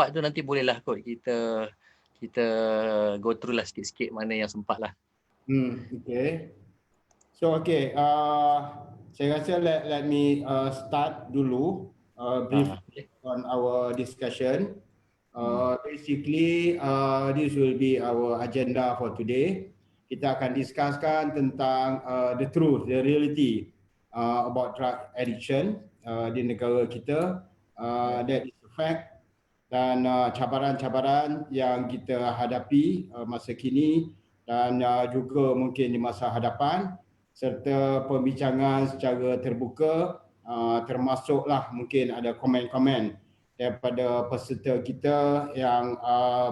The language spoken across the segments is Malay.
sempat tu nanti bolehlah kot kita go through lah sikit-sikit mana yang sempat lah. Okay. So saya rasa let me start dulu brief on our discussion. Basically, this will be our agenda for today. Kita akan discusskan tentang the truth, the reality about drug addiction di negara kita. That is a fact. Dan cabaran-cabaran yang kita hadapi masa kini dan juga mungkin di masa hadapan, serta pembincangan secara terbuka, termasuklah mungkin ada komen-komen daripada peserta kita yang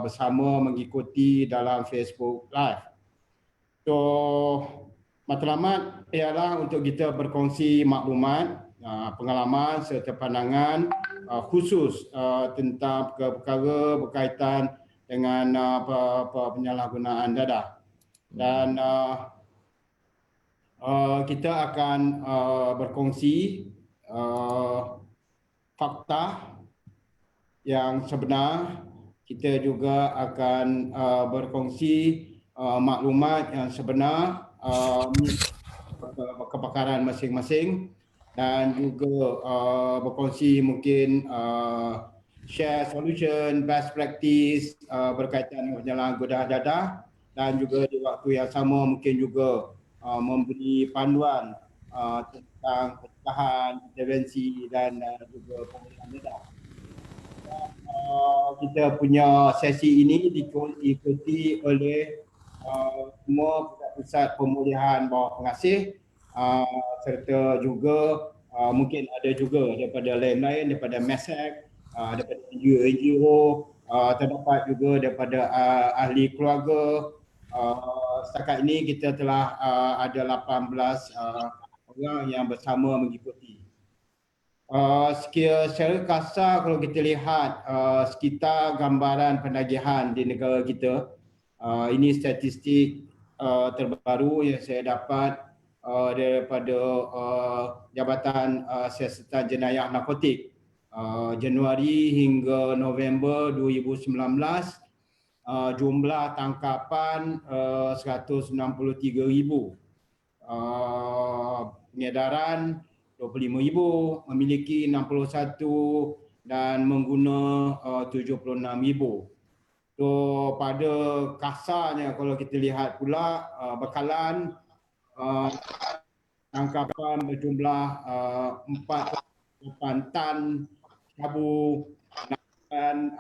bersama mengikuti dalam Facebook Live. So, matlamat ialah untuk kita berkongsi maklumat, pengalaman serta pandangan khusus tentang perkara berkaitan dengan penyalahgunaan dadah. Dan kita akan berkongsi fakta yang sebenar. Kita juga akan berkongsi maklumat yang sebenar kepakaran masing-masing, dan juga berkongsi mungkin share solution, best practice berkaitan dengan penyalahgunaan dadah, dan juga di waktu yang sama mungkin juga memberi panduan tentang pencegahan, intervensi dan juga pemulihan dadah. Kita punya sesi ini diikuti oleh semua pusat pemulihan bawah pengasih, serta juga mungkin ada juga daripada lain-lain, daripada MESEC, daripada NGO, terdapat juga daripada ahli keluarga. Setakat ini kita telah ada 18 orang yang bersama mengikuti. Secara kasar kalau kita lihat sekitar gambaran penagihan di negara kita, ini statistik terbaru yang saya dapat daripada Jabatan Siasatan Jenayah Narkotik Januari hingga November 2019. Jumlah tangkapan 163,000, pengedaran 25,000, memiliki 61 dan mengguna 76,000. So pada kasarnya kalau kita lihat pula bekalan tangkapan berjumlah 4 tan sabu, dan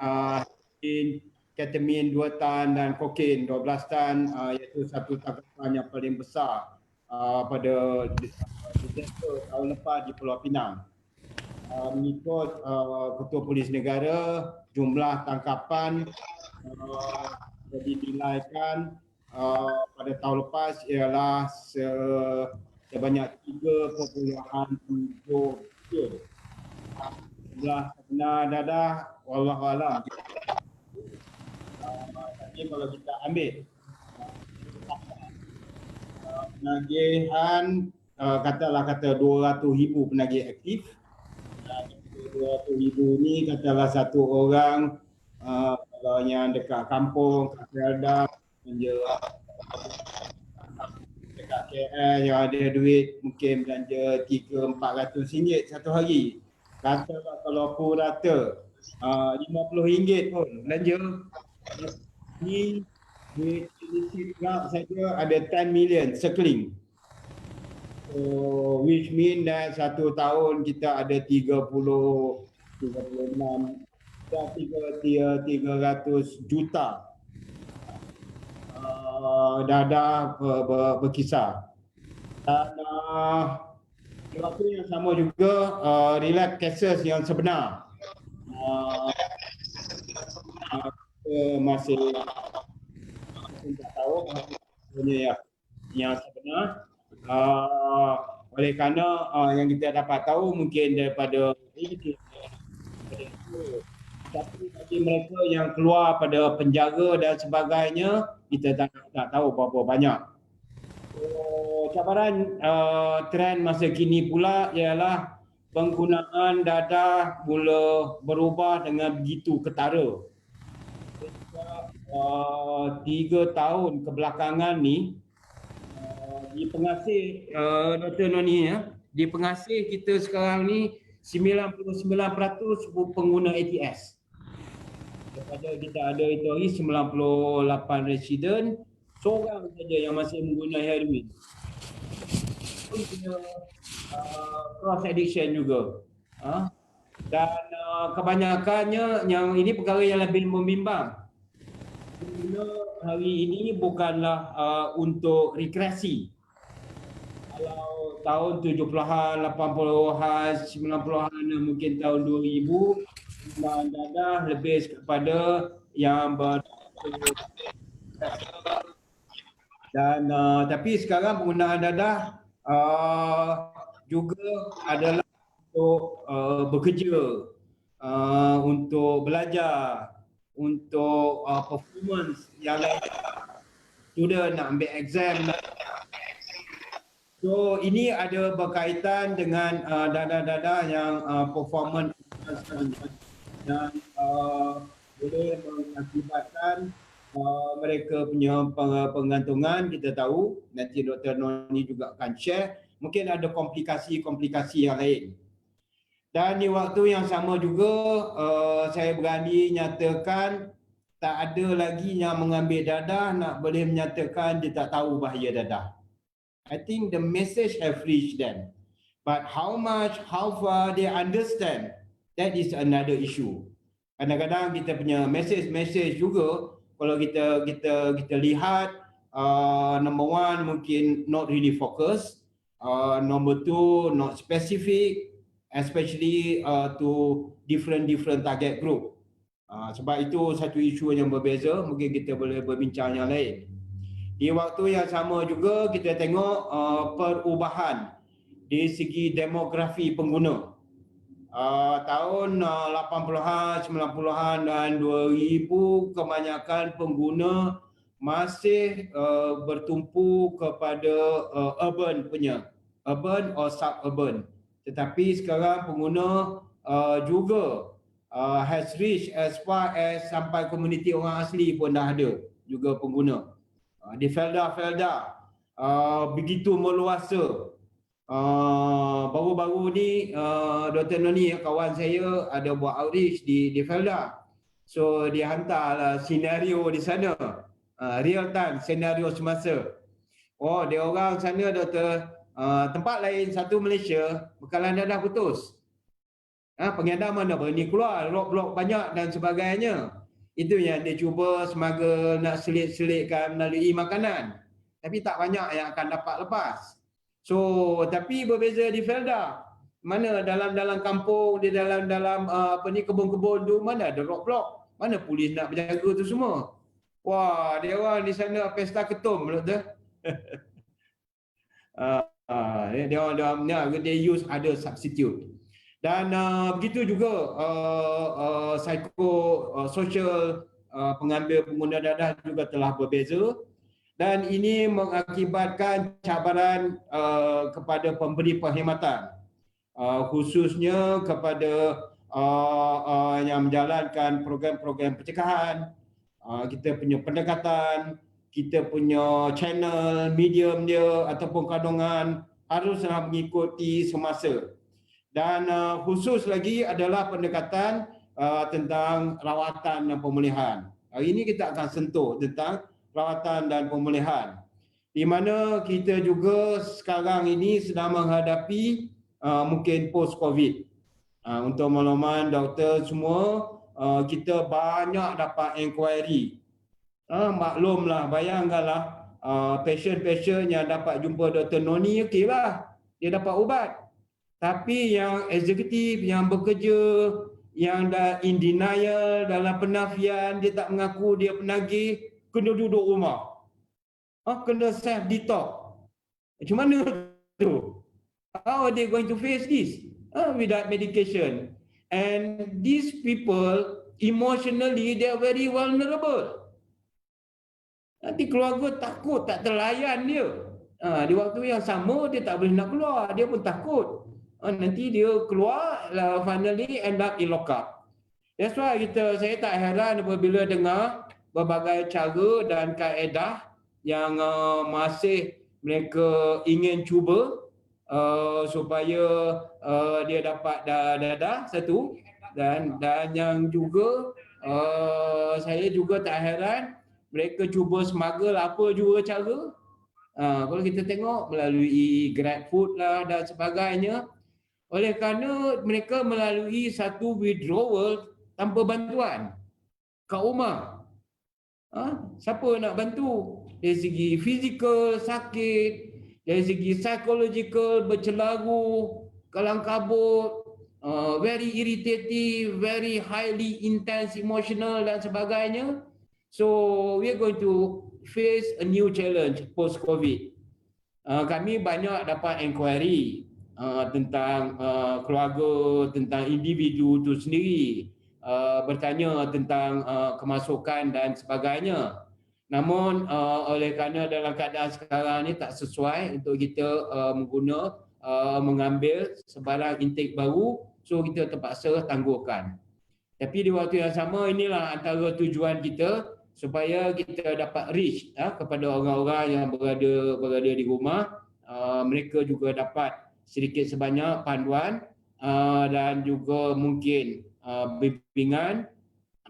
ketamin 2 tan dan kokain 12 tan, iaitu satu tangkapan yang paling besar pada Disember tahun lepas di Pulau Pinang. Mengikut Ketua Polis Negara, jumlah tangkapan dinilaikan pada tahun lepas ialah sebanyak 3.7 jumlah sebenar dadah wallahualam. Tapi kalau kita ambil penagihan, kata 200,000 penagih aktif. 200,000 ni katalah satu orang kalau yang dekat kampung, Kapiada, dekat KL yang ada duit mungkin belanja RM300-400 satu hari. Katalah kalau purata RM50 pun belanja. Ni duit saja ada 10 million circling. So, which mean that satu tahun kita ada 36 300 juta dadah berkisar. Dan di waktu yang sama juga relapse cases yang sebenar masih tak tahu yang sebenar. Oleh kerana yang kita dapat tahu mungkin daripada tapi bagi mereka yang keluar pada penjara dan sebagainya, kita tak tahu berapa banyak. Cabaran trend masa kini pula ialah penggunaan dadah mula berubah dengan begitu ketara. 3 tahun kebelakangan ni, di pengasih Dr. Noni ya, di pengasih kita sekarang ni 99% pengguna ATS. Daripada kita ada itu hari 98 residen, seorang saja yang masih menggunakan heroin. Pun punya cross addiction juga. Dan kebanyakannya yang ini perkara yang lebih membimbang. Guna hari ini bukanlah untuk rekreasi. Kalau tahun 70-an, 80-an, 90-an, mungkin tahun 2000, penggunaan dadah lebih kepada yang dan tapi sekarang penggunaan dadah juga adalah untuk bekerja, untuk belajar, untuk performance yang lain. Student nak ambil exam. So ini ada berkaitan dengan dadah-dadah yang performance dan boleh mengakibatkan mereka punya pengantungan. Kita tahu nanti Dr. Noni juga akan share, mungkin ada komplikasi-komplikasi yang lain. Dan di waktu yang sama juga saya berani nyatakan tak ada lagi yang mengambil dadah nak boleh menyatakan dia tak tahu bahaya dadah. I think the message have reached them. But how much, how far they understand, that is another issue. Kadang-kadang kita punya message juga, kalau kita lihat, number one mungkin not really focus, number two not specific, especially to different target group. Sebab itu satu isu yang berbeza, mungkin kita boleh berbincang yang lain. Di waktu yang sama juga kita tengok perubahan di segi demografi pengguna. Tahun 80-an, 90-an dan 2000 kebanyakan pengguna masih bertumpu kepada urban punya, urban or suburban. Tetapi sekarang pengguna juga has reached as far as sampai komuniti orang asli pun dah ada juga pengguna. Di Felda begitu meluasa. Baru-baru ni Dr. Noni, kawan saya, ada buat outreach di Felda. So dia hantarlah senario di sana, real time senario semasa. Oh, dia orang sana doktor, tempat lain satu Malaysia bekalan dadah putus. Pengedar mana berani keluar, blok-blok banyak dan sebagainya. Itu yang dia cuba semaga nak selit-selitkan melalui makanan. Tapi tak banyak yang akan dapat lepas. So, tapi berbeza di Felda. Mana dalam kampung, di dalam kebun-kebun tu, mana ada blok-blok. Mana polis nak berjaga tu semua. Wah, dia orang di sana pesta ketum betul. Dia use other substitute. Dan begitu juga social pengambil pengguna dadah juga telah berbeza, dan ini mengakibatkan cabaran kepada pemberi perkhidmatan, khususnya kepada yang menjalankan program-program pencegahan. Kita punya pendekatan, kita punya channel, medium dia ataupun kandungan haruslah mengikuti semasa. Dan khusus lagi adalah pendekatan tentang rawatan dan pemulihan. Hari ini kita akan sentuh tentang rawatan dan pemulihan, di mana kita juga sekarang ini sedang menghadapi mungkin post-COVID. Untuk makluman doktor semua, kita banyak dapat inquiry. Maklumlah, bayangkanlah patient-patient yang dapat jumpa Dr. Noni, okeylah, dia dapat ubat. Tapi yang eksekutif, yang bekerja, yang dah in denial, dalam penafian, dia tak mengaku dia penagih, kena duduk rumah. Kena self-detox. Macam mana tu? How are they going to face this? Without medication. And these people, emotionally, they are very vulnerable. Nanti keluarga takut, tak terlayan dia. Di waktu yang sama, dia tak boleh nak keluar, dia pun takut. nanti dia keluar finally end up in lockup. That's why saya tak heran apabila dengar berbagai cara dan kaedah yang masih mereka ingin cuba supaya dia dapat dadah satu, dan yang juga saya juga tak heran mereka cuba smuggle apa juga cara. Kalau kita tengok melalui GrabFood lah dan sebagainya, oleh kerana mereka melalui satu withdrawal tanpa bantuan kat rumah. Siapa nak bantu? Dari segi fizikal sakit, dari segi psychological bercelaru, kalang kabut, very irritative, very highly intense emotional dan sebagainya. So we are going to face a new challenge post COVID. Kami banyak dapat inquiry tentang keluarga, tentang individu itu sendiri, bertanya tentang kemasukan dan sebagainya. Namun oleh kerana dalam keadaan sekarang ni tak sesuai untuk kita mengambil sebarang intake baru, so kita terpaksa tangguhkan. Tapi di waktu yang sama, inilah antara tujuan kita supaya kita dapat reach kepada orang-orang yang berada di rumah. Mereka juga dapat sedikit sebanyak panduan dan juga mungkin bimbingan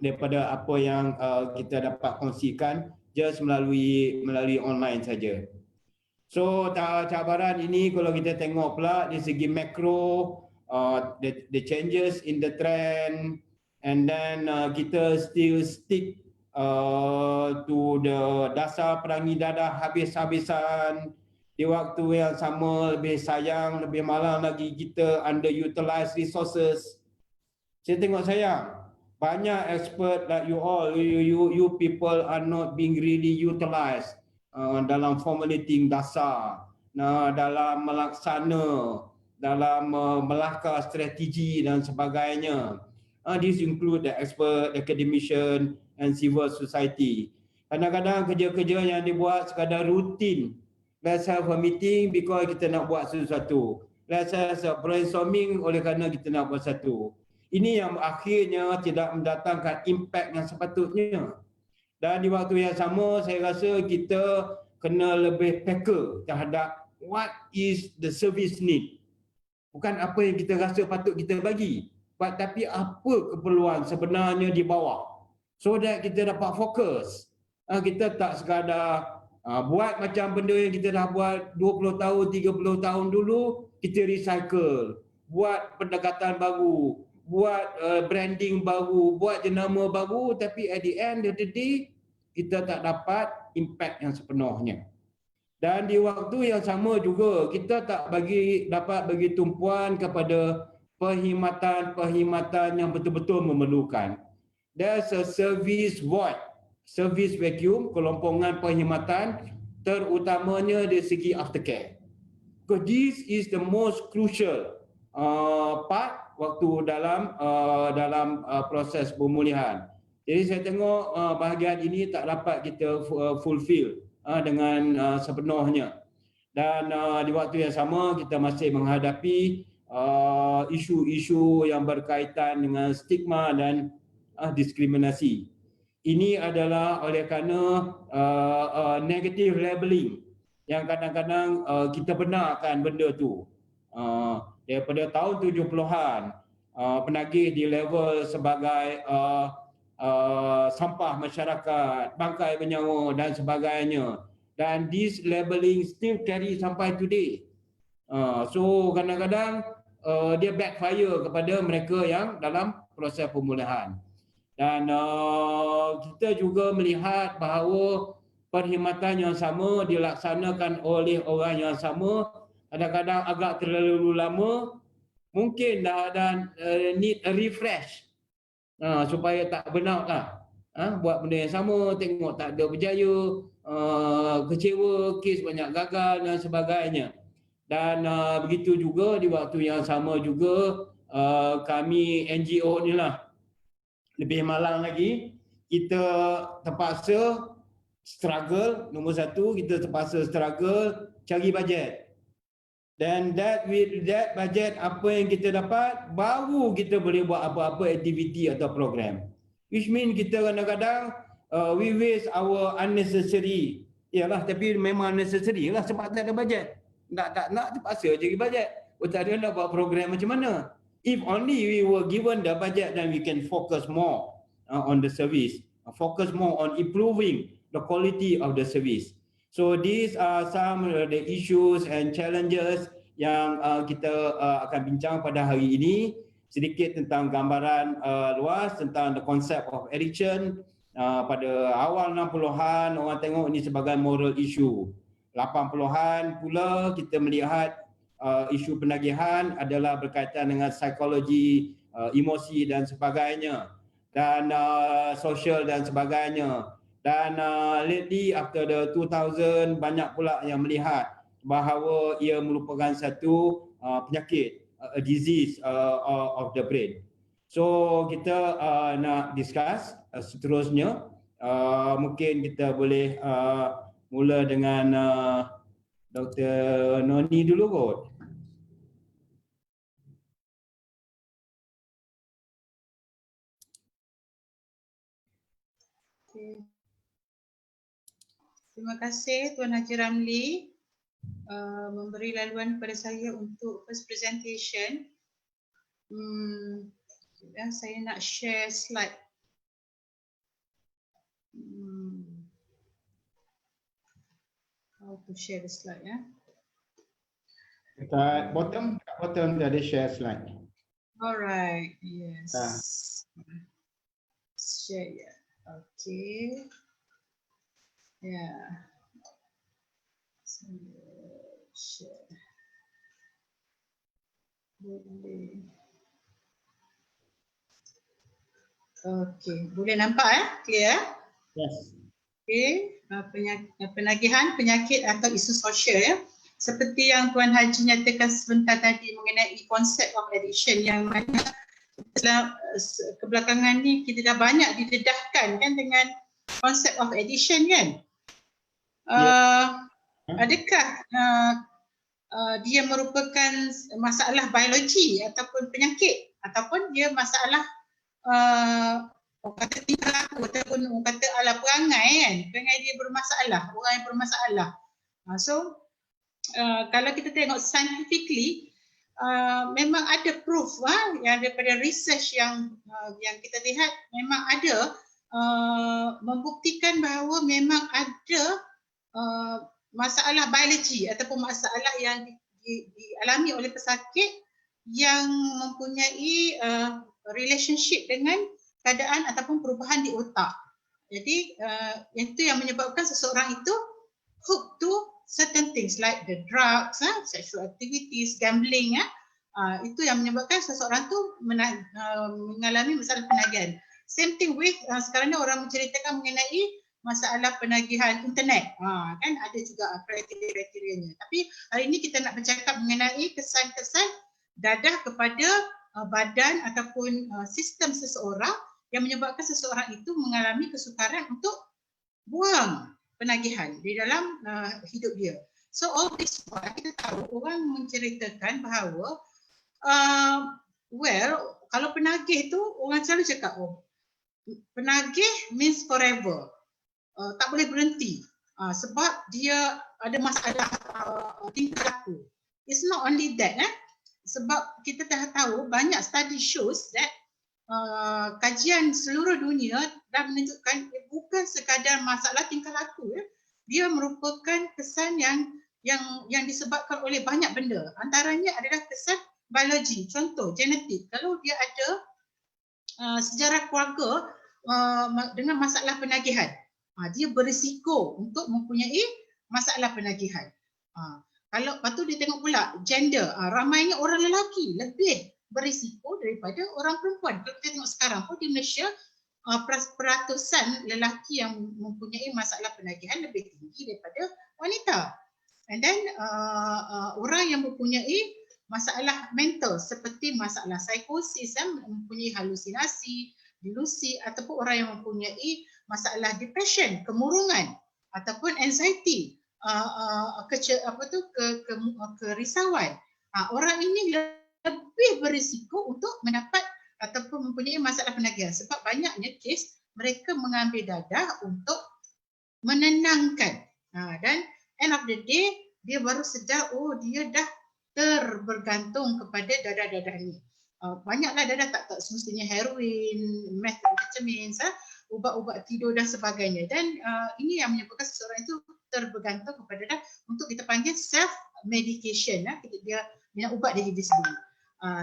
daripada apa yang kita dapat kongsikan just melalui online saja. So cabaran ini kalau kita tengok pula dari segi makro, the changes in the trend, and then kita still stick to the dasar perangi dadah habis-habisan. Di waktu yang sama lebih sayang, lebih malang lagi kita underutilized resources. Saya tengok sayang, banyak expert like you all, you people are not being really utilized dalam formulating dasar, dalam melaksana, dalam melakar strategi dan sebagainya. This include the expert, academician and civil society. Kadang-kadang kerja-kerja yang dibuat sekadar rutin. Let's have a meeting because kita nak buat sesuatu. Let's have a brainstorming oleh kerana kita nak buat sesuatu. Ini yang akhirnya tidak mendatangkan impact yang sepatutnya. Dan di waktu yang sama, saya rasa kita kena lebih peka terhadap what is the service need. Bukan apa yang kita rasa patut kita bagi, tapi apa keperluan sebenarnya di bawah. So that kita dapat fokus. Kita tak sekadar buat macam benda yang kita dah buat 20 tahun, 30 tahun dulu, kita recycle. Buat pendekatan baru, buat branding baru, buat jenama baru, tapi at the end of the day, kita tak dapat impact yang sepenuhnya. Dan di waktu yang sama juga, kita tak dapat bagi tumpuan kepada perkhidmatan yang betul-betul memerlukan. There's a service void, service vacuum, kelompongan perkhidmatan, terutamanya dari segi aftercare. Because this is the most crucial part waktu dalam proses pemulihan. Jadi saya tengok bahagian ini tak dapat kita fulfill dengan sepenuhnya. Dan di waktu yang sama kita masih menghadapi isu-isu yang berkaitan dengan stigma dan diskriminasi. Ini adalah oleh kerana negative labeling yang kadang-kadang kita benarkan benda tu. Daripada tahun 70-an, penagih di level sebagai sampah masyarakat, bangkai bernyawa dan sebagainya. Dan this labeling still carry sampai today. So kadang-kadang dia backfire kepada mereka yang dalam proses pemulihan. Dan kita juga melihat bahawa perkhidmatan yang sama dilaksanakan oleh orang yang sama, kadang-kadang agak terlalu lama, mungkin dan need a refresh supaya tak burnout lah. Buat benda yang sama, tengok tak ada berjaya, kecewa, kes banyak gagal dan sebagainya. Dan begitu juga di waktu yang sama juga kami NGO ni lah, lebih malang lagi, kita terpaksa struggle, nombor satu, kita terpaksa struggle cari bajet. Dan with that budget apa yang kita dapat, baru kita boleh buat apa-apa aktiviti atau program. Which mean kita kadang-kadang we waste our unnecessary. Yalah, tapi memang necessary lah sebab tak ada budget. Nak terpaksa je budget. Tak ada nak buat program macam mana. If only we were given the budget, then we can focus more on the service. Focus more on improving the quality of the service. So these are some of the issues and challenges yang kita akan bincang pada hari ini. Sedikit tentang gambaran luas tentang the concept of addiction. Pada awal 60-an orang tengok ini sebagai moral issue. 80-an pula kita melihat isu penagihan adalah berkaitan dengan psikologi, emosi dan sebagainya, dan sosial dan sebagainya. Dan lately after the 2000 banyak pula yang melihat bahawa ia merupakan satu penyakit, a disease of the brain. So kita nak discuss seterusnya. Mungkin kita boleh mula dengan Dr. Noni dulu kot. Okay. Terima kasih Tuan Haji Ramli memberi laluan kepada saya untuk first presentation. Saya nak share slide. How to share the slide ya? Dekat bottom ada share slide. Alright, yes. Share ya. Okay. Yeah. Share. Boleh. Okay, boleh nampak clear? Yes. Okay, penagihan penyakit atau isu sosial ya. Seperti yang Tuan Haji nyatakan sebentar tadi mengenai konsep of addiction yang mana kebelakangan ni kita dah banyak didedahkan kan dengan konsep of addiction kan. Adakah dia merupakan masalah biologi ataupun penyakit ataupun dia masalah orang kata tingkah laku ataupun orang kata ala perangai kan, perangai dia bermasalah, orang yang bermasalah. So kalau kita tengok scientifically memang ada proof yang daripada research yang kita lihat memang ada membuktikan bahawa memang ada masalah biologi ataupun masalah yang dialami oleh pesakit yang mempunyai relationship dengan keadaan ataupun perubahan di otak. Jadi itu yang menyebabkan seseorang itu hooked to certain things like the drugs, sexual activities, gambling itu yang menyebabkan seseorang tu mengalami masalah penagihan. Same thing with sekarang ni orang menceritakan mengenai masalah penagihan internet. Kan ada juga kriteria-kriterianya. Tapi hari ini kita nak bercakap mengenai kesan-kesan dadah kepada badan ataupun sistem seseorang yang menyebabkan seseorang itu mengalami kesukaran untuk buang penagihan di dalam hidup dia. So all this while kita tahu orang menceritakan bahawa kalau penagih tu orang selalu cakap penagih means forever. Tak boleh berhenti sebab dia ada masalah tingkah laku. It's not only that sebab kita dah tahu banyak study shows that kajian seluruh dunia dah menunjukkan bukan sekadar masalah tingkah laku dia merupakan kesan yang disebabkan oleh banyak benda. Antaranya adalah kesan biologi, contoh genetik. Kalau dia ada sejarah keluarga dengan masalah penagihan, dia berisiko untuk mempunyai masalah penagihan. Kalau lepas tu dia tengok pula gender, ramainya orang lelaki lebih berisiko daripada orang perempuan. Kalau kita tengok sekarang pun di Malaysia peratusan lelaki yang mempunyai masalah penagihan lebih tinggi daripada wanita. And then orang yang mempunyai masalah mental seperti masalah psikosis, mempunyai halusinasi, delusi, ataupun orang yang mempunyai masalah depression, kemurungan ataupun anxiety, kerisauan. Orang ini lebih berisiko untuk mendapat ataupun mempunyai masalah penagihan sebab banyaknya kes mereka mengambil dadah untuk menenangkan. Dan end of the day dia baru sedar dia dah terbergantung kepada dadah-dadah ni. Banyaklah dadah tak semestinya heroin, methamphetamine, ubat-ubat tidur dan sebagainya. Dan ini yang menyebabkan seseorang itu terbergantung kepada dadah untuk kita panggil self medication. Dia minum ubat dia jadi sendiri.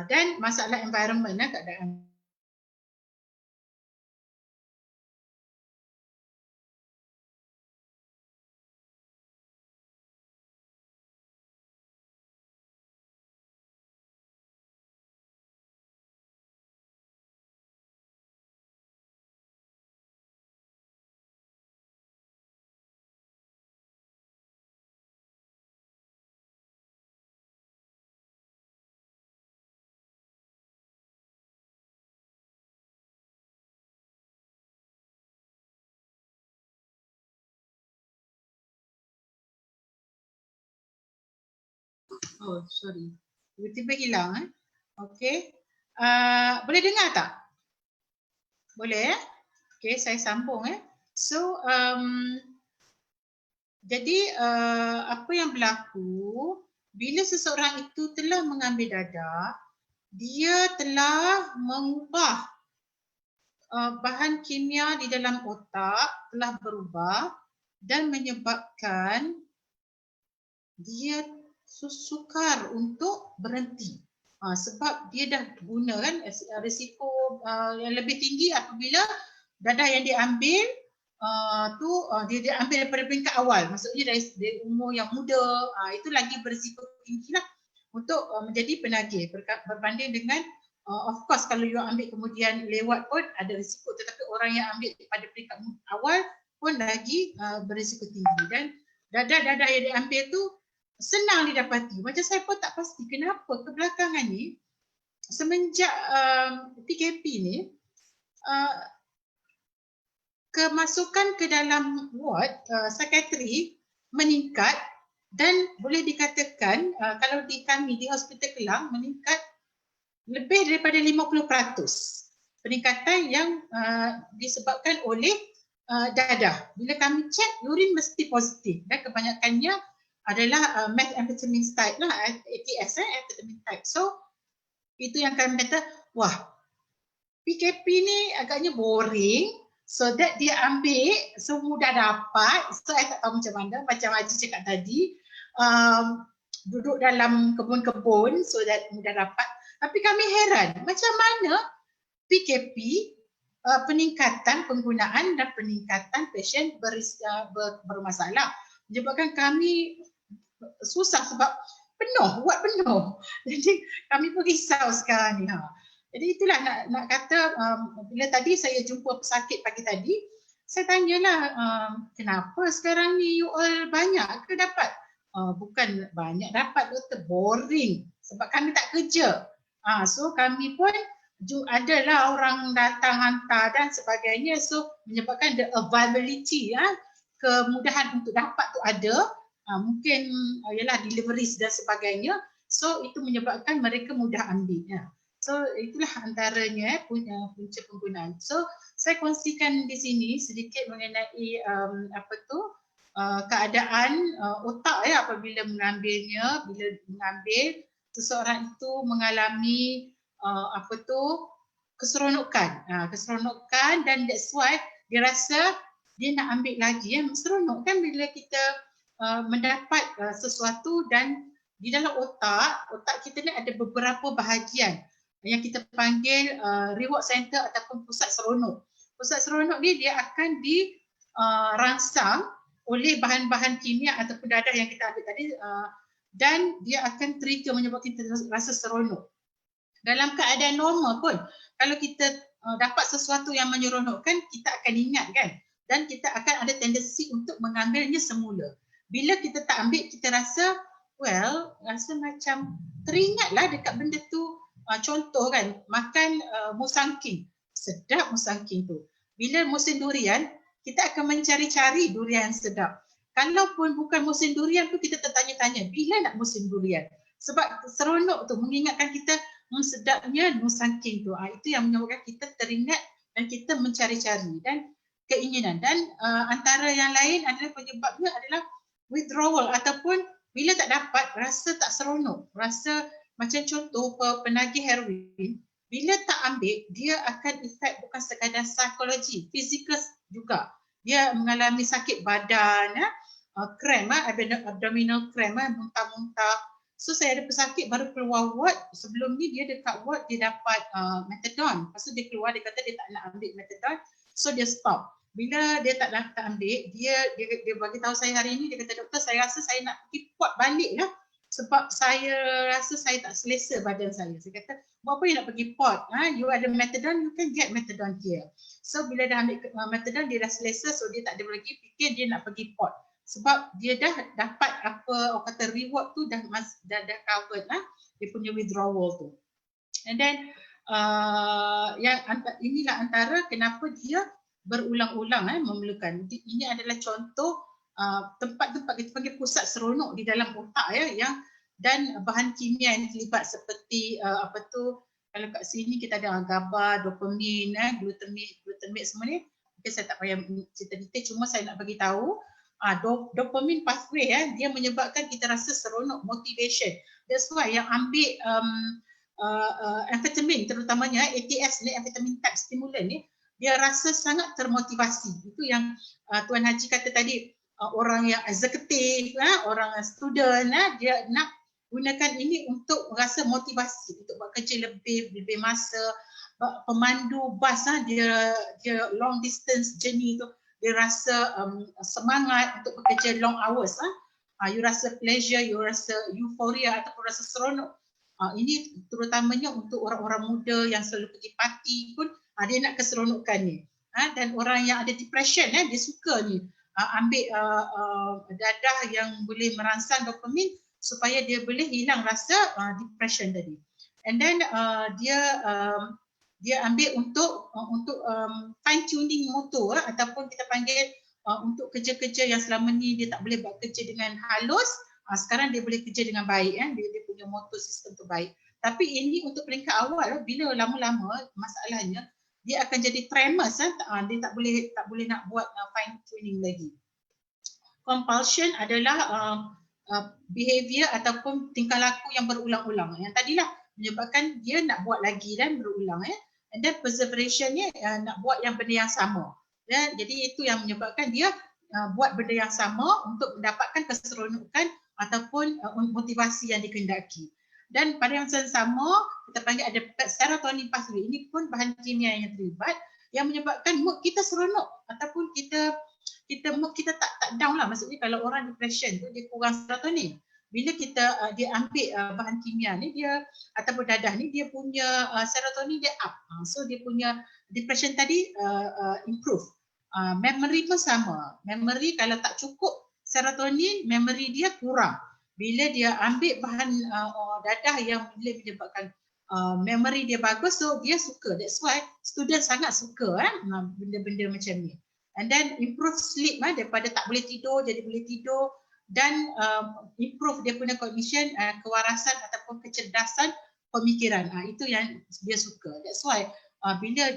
Dan masalah environment, keadaan sorry. Tiba-tiba hilang. Okey. Boleh dengar tak? Boleh Okey, saya sambung So jadi apa yang berlaku bila seseorang itu telah mengambil dadah, dia telah mengubah bahan kimia di dalam otak telah berubah dan menyebabkan dia sukar untuk berhenti. Sebab dia dah guna kan risiko yang lebih tinggi apabila dadah yang diambil dia ambil daripada peringkat awal, maksudnya dari umur yang muda, itu lagi berisiko tinggilah untuk menjadi penagih berbanding dengan of course kalau you ambil kemudian lewat pun ada risiko, tetapi orang yang ambil pada peringkat awal pun lagi berisiko tinggi. Dan dadah-dadah yang diambil tu senang didapati. Macam saya pun tak pasti kenapa kebelakangan ni semenjak PKP ni kemasukan ke dalam ward psikiatri meningkat dan boleh dikatakan kalau di kami di Hospital Kelang meningkat lebih daripada 50% peningkatan yang disebabkan oleh dadah. Bila kami cek urin mesti positif dan kebanyakannya adalah methamphetamine type lah, ATS amphetamine type. So itu yang kami kata, wah PKP ni agaknya boring. So that dia ambil semudah dapat. So saya tak tahu macam mana, macam Haji cakap tadi, duduk dalam kebun-kebun so that mudah dapat. Tapi kami heran macam mana PKP peningkatan penggunaan dan peningkatan pasien bermasalah. Menyebabkan kami susah sebab ward penuh. Jadi kami pun risau sekarang ni. Jadi itulah nak kata bila tadi saya jumpa pesakit pagi tadi, saya tanyalah kenapa sekarang ni you all banyak ke dapat? Bukan banyak dapat, doktor, boring sebab kami tak kerja. So kami pun adalah orang datang hantar dan sebagainya, so menyebabkan the availability, kemudahan untuk dapat tu ada, mungkin ialah deliveries dan sebagainya, so itu menyebabkan mereka mudah ambil. So itulah antaranya punca penggunaan. So saya kongsikan di sini sedikit mengenai keadaan otak apabila mengambilnya. Bila mengambil, seseorang itu mengalami keseronokan. Keseronokan, dan that's why dia rasa dia nak ambil lagi. Seronok kan bila kita mendapat sesuatu, dan di dalam otak kita ni ada beberapa bahagian yang kita panggil reward center ataupun pusat seronok. Pusat seronok ni dia akan dirangsang oleh bahan-bahan kimia ataupun dadah yang kita ambil tadi, dan dia akan trigger menyebabkan kita rasa seronok. Dalam keadaan normal pun kalau kita dapat sesuatu yang menyeronokkan, kita akan ingat kan, dan kita akan ada tendensi untuk mengambilnya semula. Bila kita tak ambil, kita rasa rasa macam teringatlah dekat benda tu. Contoh kan, makan musangking, sedap musangking tu. Bila musim durian, kita akan mencari-cari durian sedap. Kalaupun bukan musim durian tu kita tertanya-tanya, bila nak musim durian? Sebab seronok tu mengingatkan kita sedapnya nusangking tu. Itu yang menyebabkan kita teringat dan kita mencari-cari dan keinginan. Dan antara yang lain adalah penyebabnya adalah withdrawal ataupun bila tak dapat rasa tak seronok. Rasa macam contoh penagih heroin, bila tak ambil dia akan efek bukan sekadar psikologi, fizikal juga. Dia mengalami sakit badan, cramp, abdominal cramp, muntah-muntah. So saya ada pesakit baru keluar ward, sebelum ni dia dekat ward dia dapat methadone. Lepas tu dia keluar, dia kata dia tak nak ambil methadone, so dia stop. Bila dia tak ambil, dia bagi tahu saya hari ni, dia kata, doktor saya rasa saya nak pergi port balik lah. Sebab saya rasa saya tak selesa badan saya. Saya kata, buat apa you nak pergi port? You ada methadone, you can get methadone here. So bila dah ambil methadone, dia dah selesa, so dia tak ada lagi fikir dia nak pergi port. Sebab dia dah dapat apa orang kata reward tu dah covered lah, dia punya withdrawal tu. And then inilah antara kenapa dia berulang-ulang memerlukan. Ini adalah contoh tempat-tempat kita panggil pusat seronok di dalam otak dan bahan kimia yang terlibat seperti kalau kat sini kita ada GABA, dopamin, glutamate semua ni. Okay, saya tak payah cerita detail, cuma saya nak bagi tahu dopamin pathway dia menyebabkan kita rasa seronok, motivation. That's why yang ambil amfetamin terutamanya ATS ni, amfetamin type stimulant ni, dia rasa sangat termotivasi. Itu yang Tuan Haji kata tadi, orang yang eksekutif, orang student, dia nak gunakan ini untuk rasa motivasi, untuk buat kerja lebih masa. Pemandu bas, dia long distance journey tu, dia rasa semangat untuk bekerja long hours. You rasa pleasure, you rasa euphoria ataupun rasa seronok. Ini terutamanya untuk orang-orang muda yang selalu pergi parti pun, dia nak keseronokan ni. Dan orang yang ada depression, dia suka ni ambil dadah yang boleh merangsang dopamin supaya dia boleh hilang rasa depression tadi. And then dia ambil untuk fine tuning motor ataupun kita panggil untuk kerja-kerja yang selama ni dia tak boleh buat kerja dengan halus, sekarang dia boleh kerja dengan baik, dia punya motor sistem tu baik. Tapi ini untuk peringkat awal, bila lama-lama masalahnya dia akan jadi tremors, dia tak boleh nak buat fine tuning lagi. Compulsion adalah behavior ataupun tingkah laku yang berulang-ulang. Yang tadilah menyebabkan dia nak buat lagi dan berulang. And then perseveration-nya nak buat yang benda yang sama. Jadi itu yang menyebabkan dia buat benda yang sama untuk mendapatkan keseronokan ataupun motivasi yang dikehendaki. Dan pada yang sama, kita panggil ada serotonin pathway. Ini pun bahan kimia yang terlibat yang menyebabkan mood kita seronok ataupun mood kita tak down lah. Maksudnya kalau orang depression tu dia kurang serotonin. Bila dia ambil bahan kimia ni dia ataupun dadah ni, dia punya serotonin dia up. So dia punya depression tadi improve. Memory pun sama. Memory kalau tak cukup serotonin, memory dia kurang. Bila dia ambil bahan dadah yang boleh menyebabkan memory dia bagus, so dia suka. That's why student sangat suka benda-benda macam ni. And then improve sleep, daripada tak boleh tidur jadi boleh tidur, dan improve dia punya cognition, kewarasan ataupun kecerdasan pemikiran. Itu yang dia suka. That's why bila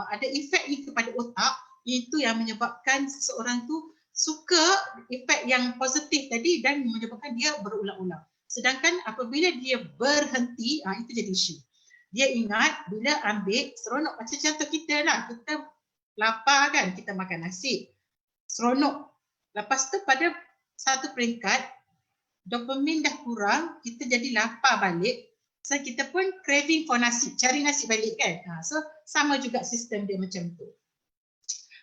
ada efek ni kepada otak, itu yang menyebabkan seseorang tu suka efek yang positif tadi dan menyebabkan dia berulang-ulang. Sedangkan apabila dia berhenti, itu jadi isu. Dia ingat bila ambil seronok, macam contoh kita lah, kita lapar kan, kita makan nasi, seronok. Lepas tu pada satu peringkat, dopamin dah kurang, kita jadi lapar balik, so kita pun craving for nasi, cari nasi balik kan. So sama juga sistem dia macam tu.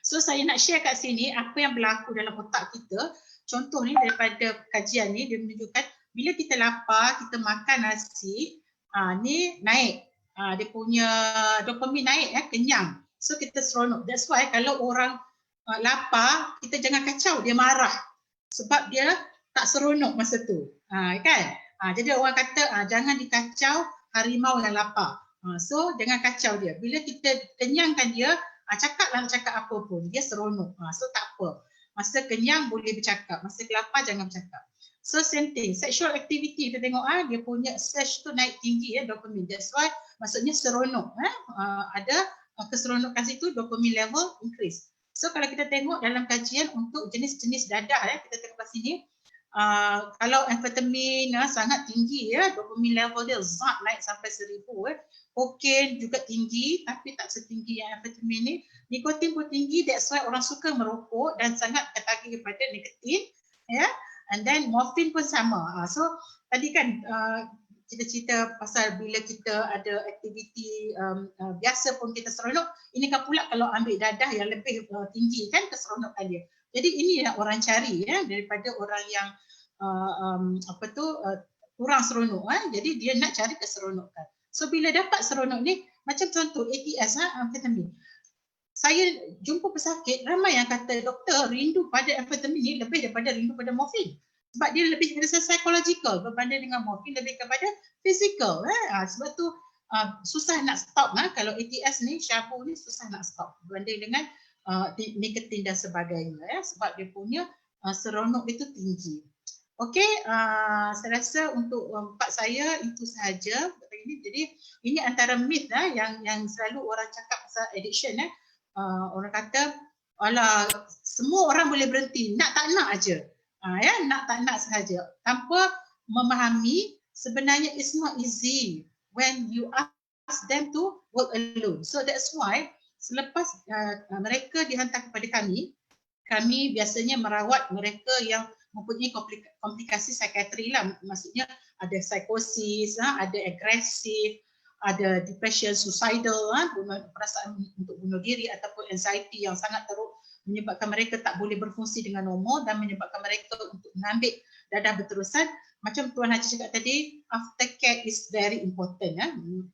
So saya nak share kat sini apa yang berlaku dalam otak kita. Contoh ni daripada kajian ni, dia menunjukkan bila kita lapar, kita makan nasi, ni naik. Dia punya dopamin naik, kenyang. So kita seronok. That's why kalau orang lapar, kita jangan kacau, dia marah. Sebab dia tak seronok masa tu. Kan? Jadi orang kata jangan dikacau harimau yang lapar. So jangan kacau dia. Bila kita kenyangkan dia, cakaplah nak cakap apa pun, dia seronok. So tak apa. Masa kenyang boleh bercakap, masa kelapar jangan bercakap. So same thing, sexual activity kita tengok dia punya surge tu naik tinggi dopamine. That's why maksudnya seronok ada keseronokan situ, dopamine level increase. So kalau kita tengok dalam kajian untuk jenis-jenis dadah kita tengok kat sini, kalau amfetamin sangat tinggi dopamine level dia zat naik sampai 1000. Kokain juga tinggi tapi tak setinggi yang amfetamin ni. Nikotin pun tinggi, that's why orang suka merokok dan sangat tertarik kepada nikotin and then morfin pun sama. So tadi kan kita cerita pasal bila kita ada aktiviti biasa pun kita seronok. Ini kan pula kalau ambil dadah yang lebih tinggi kan keseronokan dia. Jadi ini yang orang cari daripada orang yang kurang seronok. Jadi dia nak cari keseronokan. So bila dapat seronok ni, macam contoh ATS amfetamin. Saya jumpa pesakit ramai yang kata doktor rindu pada amfetamin ni lebih daripada rindu pada morfin. Sebab dia lebih kepada psychological berbanding dengan morfin lebih kepada physical. Sebab tu susah nak stop kalau ATS ni, syabu ni susah nak stop berbanding dengan nikotin dan sebagainya sebab dia punya seronok itu tinggi. Okey, saya rasa untuk part saya itu sahaja. Jadi ini antara myth yang selalu orang cakap pasal addiction. Orang kata, alah semua orang boleh berhenti, nak tak nak aja. Nak tak nak sahaja. Tanpa memahami sebenarnya it's not easy when you ask them to work alone. So that's why selepas mereka dihantar kepada kami biasanya merawat mereka yang mempunyai komplikasi psikiatri lah. Maksudnya ada psikosis, ada agresif, ada depression, suicidal, perasaan untuk bunuh diri ataupun anxiety yang sangat teruk menyebabkan mereka tak boleh berfungsi dengan normal dan menyebabkan mereka untuk mengambil dadah berterusan. Macam Tuan Haji cakap tadi, aftercare is very important.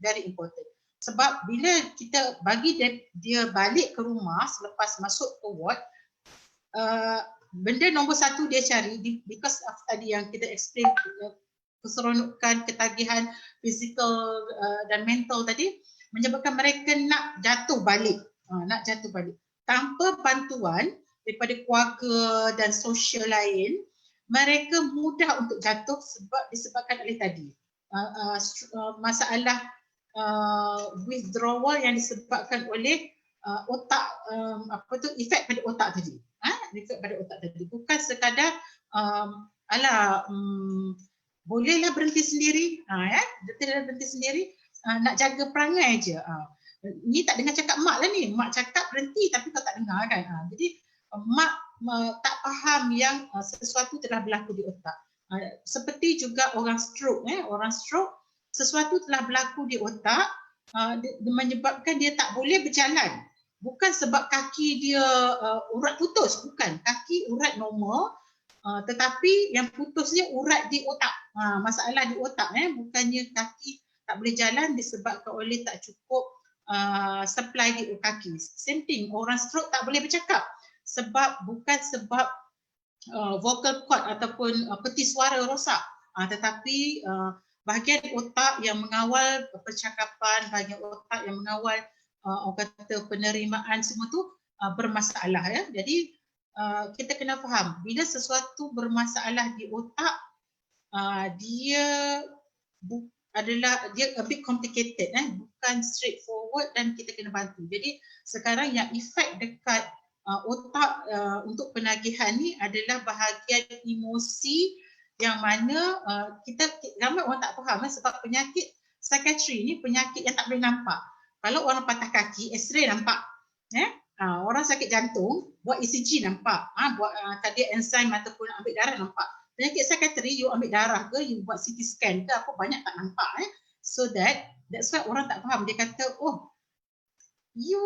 Very important. Sebab bila kita bagi dia balik ke rumah selepas masuk ke ward, benda nombor satu dia cari, because of tadi yang kita explain, keseronokan, ketagihan fizikal dan mental tadi, menyebabkan mereka nak jatuh balik. Tanpa bantuan daripada keluarga dan sosial lain, mereka mudah untuk jatuh disebabkan oleh tadi masalah withdrawal yang disebabkan oleh otak, efek pada otak tadi. Efek pada otak tadi bukan sekadar bolehlah berhenti sendiri, berhenti sendiri, nak jaga perangai je. Ni tak dengar cakap mak lah ni, mak cakap berhenti tapi kau tak dengar kan. Jadi mak tak faham yang sesuatu telah berlaku di otak. Seperti juga orang stroke, orang stroke sesuatu telah berlaku di otak, menyebabkan dia tak boleh berjalan. Bukan sebab kaki dia urat putus, bukan. Kaki urat normal, tetapi yang putusnya urat di otak. Masalah di otak, bukannya kaki tak boleh jalan disebabkan oleh tak cukup supply di kaki. Same thing, orang stroke tak boleh bercakap bukan sebab vocal cord ataupun peti suara rosak, tetapi bahagian otak yang mengawal percakapan, bahagian otak yang mengawal orang kata penerimaan semua tu bermasalah. Jadi kita kena faham bila sesuatu bermasalah di otak, dia a bit complicated, bukan straightforward dan kita kena bantu. Jadi sekarang yang efek dekat otak untuk penagihan ni adalah bahagian emosi yang mana kita ramai orang tak faham sebab penyakit psikiatri ni penyakit yang tak boleh nampak. Kalau orang patah kaki, X-ray nampak. Orang sakit jantung, buat ECG nampak. Buat cardiac enzyme ataupun ambil darah nampak. Penyakit psikiatri, you ambil darah ke, you buat CT scan ke, apa banyak tak nampak. So that's why orang tak faham. Dia kata, oh, you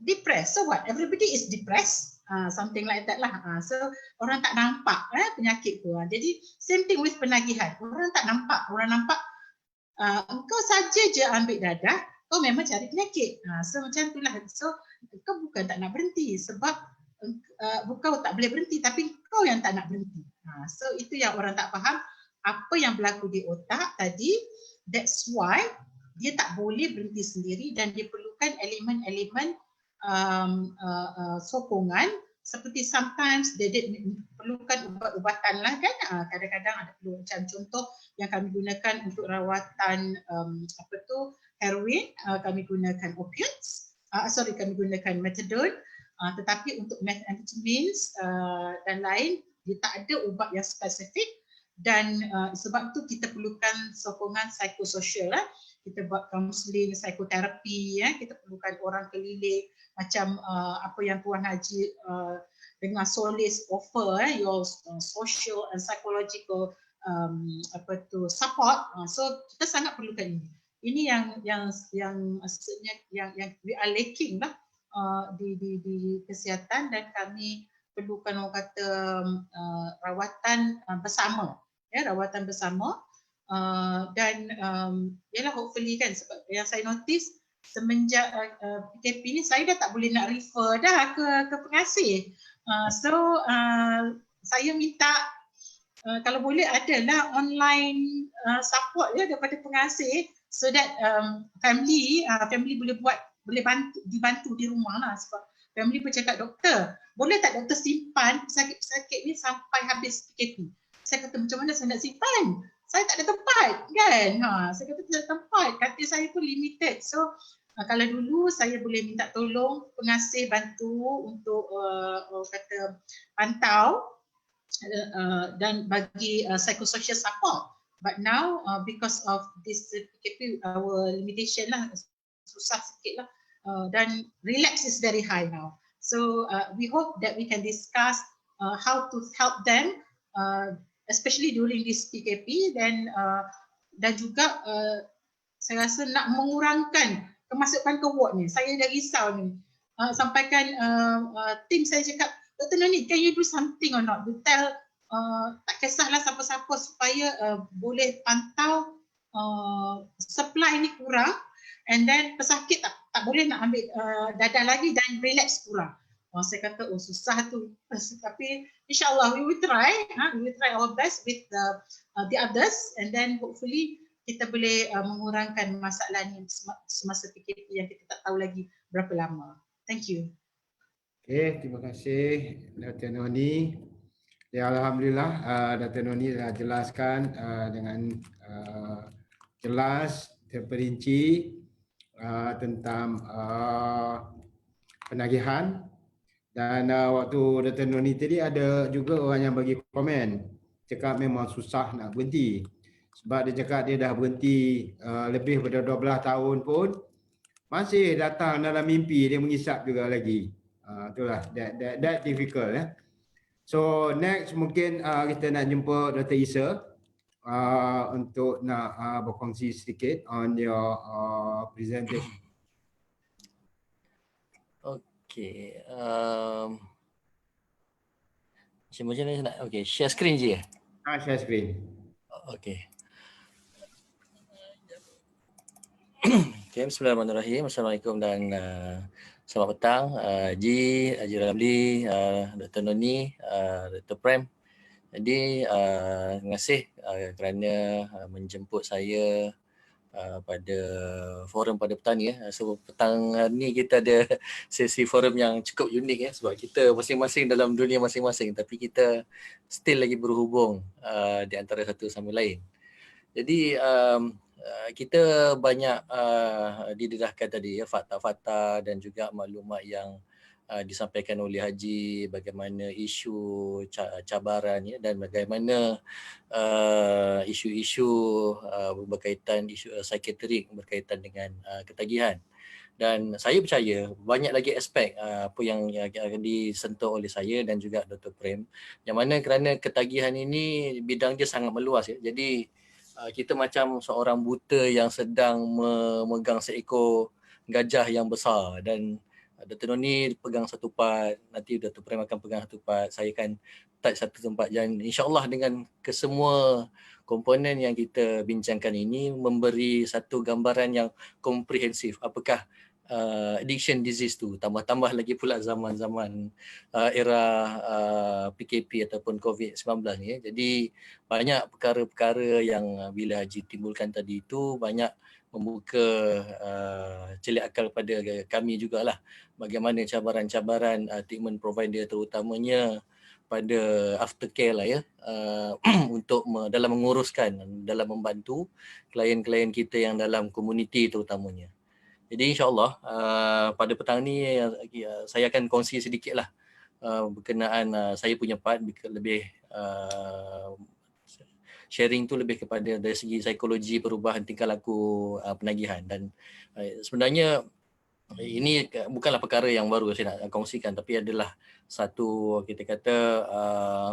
depressed. So what? Everybody is depressed. Something like that lah. So orang tak nampak penyakit tu. Jadi same thing with penagihan. Orang tak nampak. Orang nampak engkau saja je ambil dadah, kau memang cari penyakit. So macam itulah. So kau bukan tak nak berhenti sebab bukan tak boleh berhenti tapi kau yang tak nak berhenti. So itu yang orang tak faham apa yang berlaku di otak tadi. That's why dia tak boleh berhenti sendiri dan dia perlukan elemen-elemen sokongan seperti sometimes they perlukan ubat-ubatan lah kan, kadang-kadang ada perlu macam contoh yang kami gunakan untuk rawatan heroin, kami gunakan opiates, kami gunakan methadone, tetapi untuk methamphetamines dan lain dia tak ada ubat yang spesifik, dan sebab itu kita perlukan sokongan psikososial lah. Kita buat counselling, psikoterapi, kita perlukan orang keliling macam apa yang Tuan Haji dengan Solis offer, your social and psychological support. So kita sangat perlukan ini. Ini yang maksudnya yang we are lacking lah di kesihatan, dan kami perlukan orang kata rawatan bersama, rawatan bersama. Dan yalah, hopefully kan, sebab yang saya notice semenjak PKP ni saya dah tak boleh nak refer dah ke pengasih. Saya minta kalau boleh adalah online support daripada pengasih, so that family boleh dibantu di rumah lah, sebab family pun cakap, doktor boleh tak doktor simpan pesakit-pesakit ni sampai habis PKP. Saya kata macam mana saya nak simpan? Saya tak ada tempat kan. Saya kata tak ada tempat. Katil saya pun limited. So kalau dulu saya boleh minta tolong pengasih bantu untuk kata pantau dan bagi psychosocial support. But now because of this PKP, our limitation lah, susah sikit lah, dan relapse is very high now. So we hope that we can discuss how to help them, especially during this PKP, dan juga saya rasa nak mengurangkan kemasukan ke ward ni. Saya dah risau ni. Sampaikan tim saya cakap, Dr. Noni, can you do something or not? You tell, tak kisahlah siapa-siapa supaya boleh pantau supply ni kurang, and then pesakit tak boleh nak ambil dadah lagi, dan relapse kurang. Saya kata susah tu, tapi insyaAllah we will try our best with the others, and then hopefully kita boleh mengurangkan masalah ni semasa PKP yang kita tak tahu lagi berapa lama. Thank you. Okay, terima kasih Dr. Noni. Ya, Alhamdulillah Dr. Noni dah jelaskan dengan jelas, terperinci tentang penagihan. Dan waktu Dr. Noni tadi ada juga orang yang bagi komen, cakap memang susah nak berhenti. Sebab dia cakap dia dah berhenti lebih daripada 12 tahun pun masih datang dalam mimpi, dia mengisap juga lagi. Itulah, that difficult. So next mungkin kita nak jumpa Dr. Isa untuk nak berkongsi sedikit on your presentation. Okay, macam mana nak? Okay, share screen je. Share screen. Okay. Okay, bismillahirrahmanirrahim. Assalamualaikum dan selamat petang. Haji Ramli, Dr. Noni, Dr. Prem. Jadi terima kasih kerana menjemput saya pada forum pada petang ni. So petang ni kita ada sesi forum yang cukup unik sebab kita masing-masing dalam dunia masing-masing, tapi kita still lagi berhubung di antara satu sama lain. Jadi kita banyak didedahkan tadi fakta-fakta dan juga maklumat yang disampaikan oleh Haji, bagaimana isu cabaran dan bagaimana isu-isu berkaitan isu psikiatrik berkaitan dengan ketagihan. Dan saya percaya banyak lagi aspek apa yang disentuh oleh saya dan juga Dr. Prem, yang mana kerana ketagihan ini bidang dia sangat meluas. Jadi kita macam seorang buta yang sedang memegang seekor gajah yang besar, dan Dr. Noni pegang satu part, nanti Dr. Prem akan pegang satu part, saya akan touch satu tempat, dan insyaAllah dengan kesemua komponen yang kita bincangkan ini memberi satu gambaran yang komprehensif apakah addiction disease tu, tambah-tambah lagi pula zaman-zaman era PKP ataupun COVID-19 ni. Jadi banyak perkara-perkara yang bila Haji timbulkan tadi itu banyak membuka celik akal kepada kami jugalah bagaimana cabaran-cabaran treatment provider terutamanya pada aftercare lah ya, untuk dalam menguruskan, dalam membantu klien-klien kita yang dalam komuniti terutamanya. Jadi insyaAllah pada petang ni saya akan kongsi sedikitlah berkenaan saya punya part lebih sharing tu lebih kepada dari segi psikologi perubahan tingkah laku penagihan. Dan sebenarnya ini bukanlah perkara yang baru saya nak kongsikan, tapi adalah satu, kita kata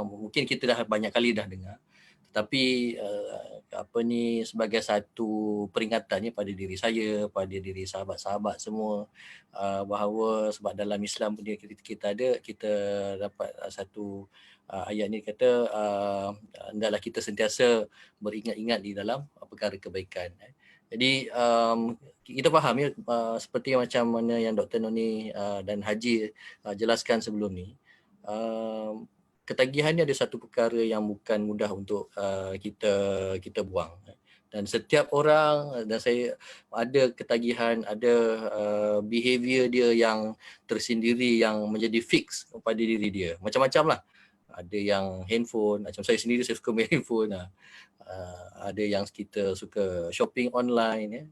mungkin kita dah banyak kali dah dengar, tetapi sebagai satu peringatannya pada diri saya, pada diri sahabat-sahabat semua, bahawa sebab dalam Islam punya kita dapat satu ayat ni kata hendaklah kita sentiasa beringat-ingat di dalam perkara kebaikan. Jadi kita faham ya, seperti macam mana yang Dr. Noni dan Haji jelaskan sebelum ni, ketagihan ni ada satu perkara yang bukan mudah untuk kita buang. Dan setiap orang, dan saya ada ketagihan, ada behavior dia yang tersendiri yang menjadi fix pada diri dia. Macam-macam lah. Ada yang handphone, macam saya sendiri saya suka main handphone. Ada yang kita suka shopping online ya.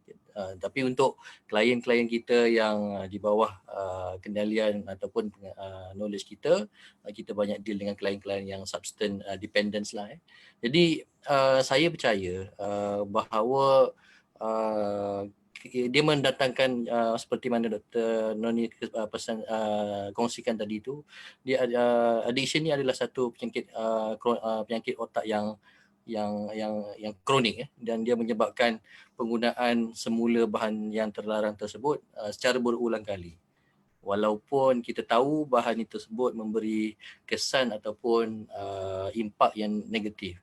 Tapi untuk klien-klien kita yang di bawah kendalian ataupun knowledge kita banyak deal dengan klien-klien yang substance dependence lah. Jadi saya percaya bahawa dia mendatangkan seperti mana Dr. Noni pesan kongsikan tadi tu, dia addiction ni adalah satu penyakit otak yang kronik ya, dan dia menyebabkan penggunaan semula bahan yang terlarang tersebut secara berulang kali. Walaupun kita tahu bahan itu tersebut memberi kesan ataupun impak yang negatif.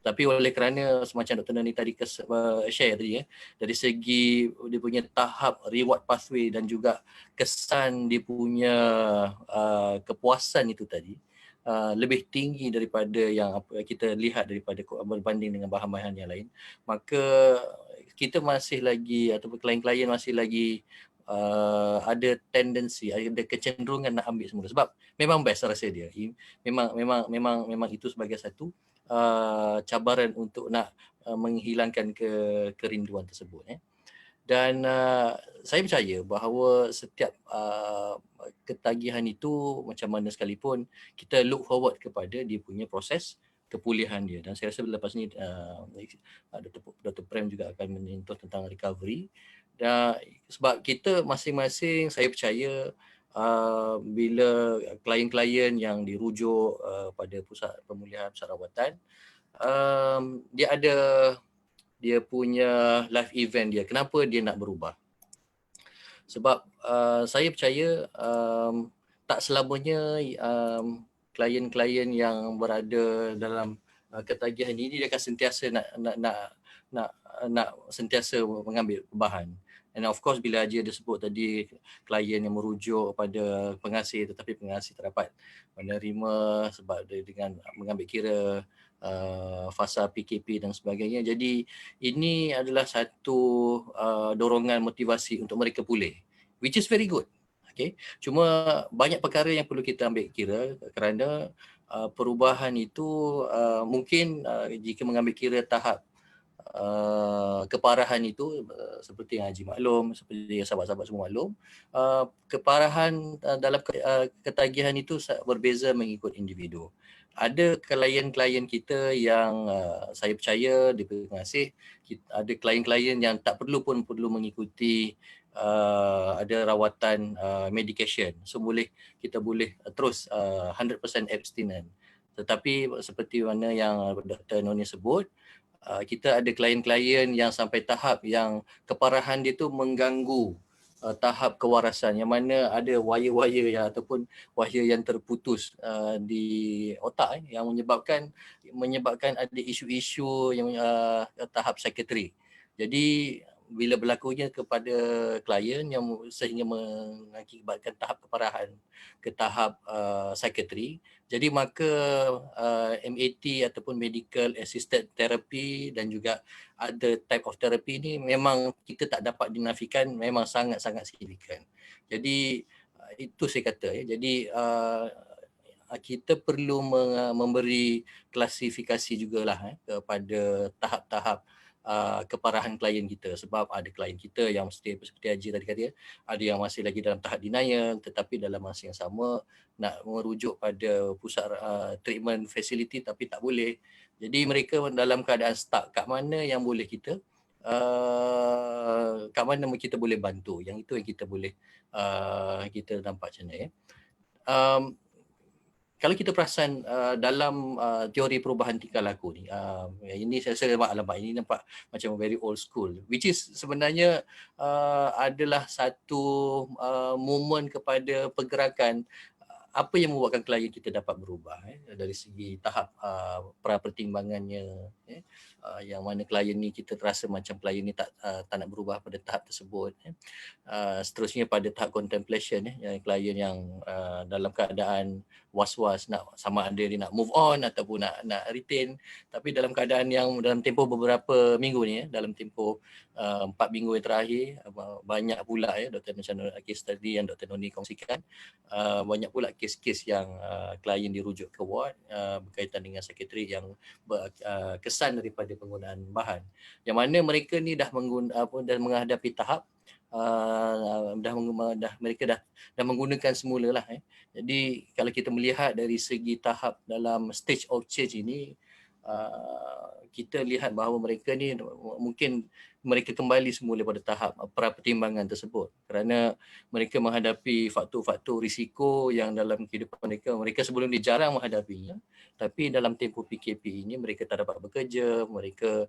Tapi oleh kerana semacam Dr. Nani tadi share tadi dari segi dia punya tahap reward pathway dan juga kesan dia punya kepuasan itu tadi lebih tinggi daripada yang kita lihat daripada berbanding dengan bahan-bahan yang lain, maka kita masih lagi ataupun klien-klien masih lagi ada tendensi, ada kecenderungan nak ambil semula sebab memang best rasa dia. Memang itu sebagai satu cabaran untuk nak menghilangkan kerinduan tersebut. Dan saya percaya bahawa setiap ketagihan itu macam mana sekalipun kita look forward kepada dia punya proses kepulihan dia. Dan saya rasa lepas ni Dr. Prem juga akan menyentuh tentang recovery. Dan sebab kita masing-masing, saya percaya bila klien-klien yang dirujuk pada pusat pemulihan, pusat rawatan, dia punya life event dia. Kenapa dia nak berubah? Sebab saya percaya tak selamanya klien-klien yang berada dalam ketagihan ini dia akan sentiasa nak sentiasa mengambil bahan. And of course bila Haji ada sebut tadi klien yang merujuk pada pengasih tetapi pengasih tak dapat menerima sebab dia dengan mengambil kira fasa PKP dan sebagainya. Jadi ini adalah satu dorongan motivasi untuk mereka pulih, which is very good. Okay. Cuma banyak perkara yang perlu kita ambil kira kerana perubahan itu mungkin jika mengambil kira tahap keparahan itu seperti yang Haji maklum, seperti yang sahabat-sahabat semua maklum, keparahan dalam ketagihan itu berbeza mengikut individu. Ada klien-klien kita yang saya percaya di pengasih, ada klien-klien yang tak perlu mengikuti ada rawatan medication. So kita boleh terus 100% abstinent. Tetapi seperti mana yang Dr. Noni sebut, kita ada klien-klien yang sampai tahap yang keparahan dia tu mengganggu tahap kewarasan, yang mana ada wire-wire yang ataupun wire yang terputus di otak yang menyebabkan ada isu-isu yang tahap psikiatri. Jadi bila berlakunya kepada klien yang sehingga mengakibatkan tahap keparahan ke tahap psikiatri, jadi maka MAT ataupun medical assisted therapy dan juga other type of therapy ni memang kita tak dapat dinafikan, memang sangat-sangat signifikan. Jadi itu saya kata ya. Jadi kita perlu memberi klasifikasi jugalah kepada tahap-tahap keparahan klien kita, sebab ada klien kita yang seperti Haji tadi kata, ada yang masih lagi dalam tahap denial tetapi dalam masa yang sama nak merujuk pada pusat treatment facility tapi tak boleh. Jadi mereka dalam keadaan stuck, kat mana yang boleh kita kat mana kita boleh bantu, yang itu yang kita boleh kita nampak macam mana ya. Kalau kita perasan dalam teori perubahan tingkah laku ni, ini saya alamat ini nampak macam very old school, which is sebenarnya adalah satu moment kepada pergerakan apa yang membuatkan klien kita dapat berubah dari segi tahap pertimbangannya, yang mana klien ni kita terasa macam klien ni tak nak berubah pada tahap tersebut. Seterusnya pada tahap contemplation, yang klien yang dalam keadaan was-was nak sama ada dia nak move on ataupun nak retain, tapi dalam keadaan yang dalam tempoh beberapa minggu ni, dalam tempoh 4 minggu yang terakhir, banyak pula Dr. Macam case tadi yang Dr. Noni kongsikan, banyak pula kes-kes yang klien dirujuk ke ward berkaitan dengan psikiatri yang kesan daripada penggunaan bahan, yang mana mereka ni dah menghadapi tahap mereka dah menggunakan semula lah. Jadi kalau kita melihat dari segi tahap dalam stage of change ini, kita lihat bahawa mereka ni mungkin mereka kembali semula pada tahap pertimbangan tersebut, kerana mereka menghadapi faktor-faktor risiko yang dalam kehidupan mereka sebelum ni jarang menghadapinya, tapi dalam tempoh PKP ini mereka tak dapat bekerja, mereka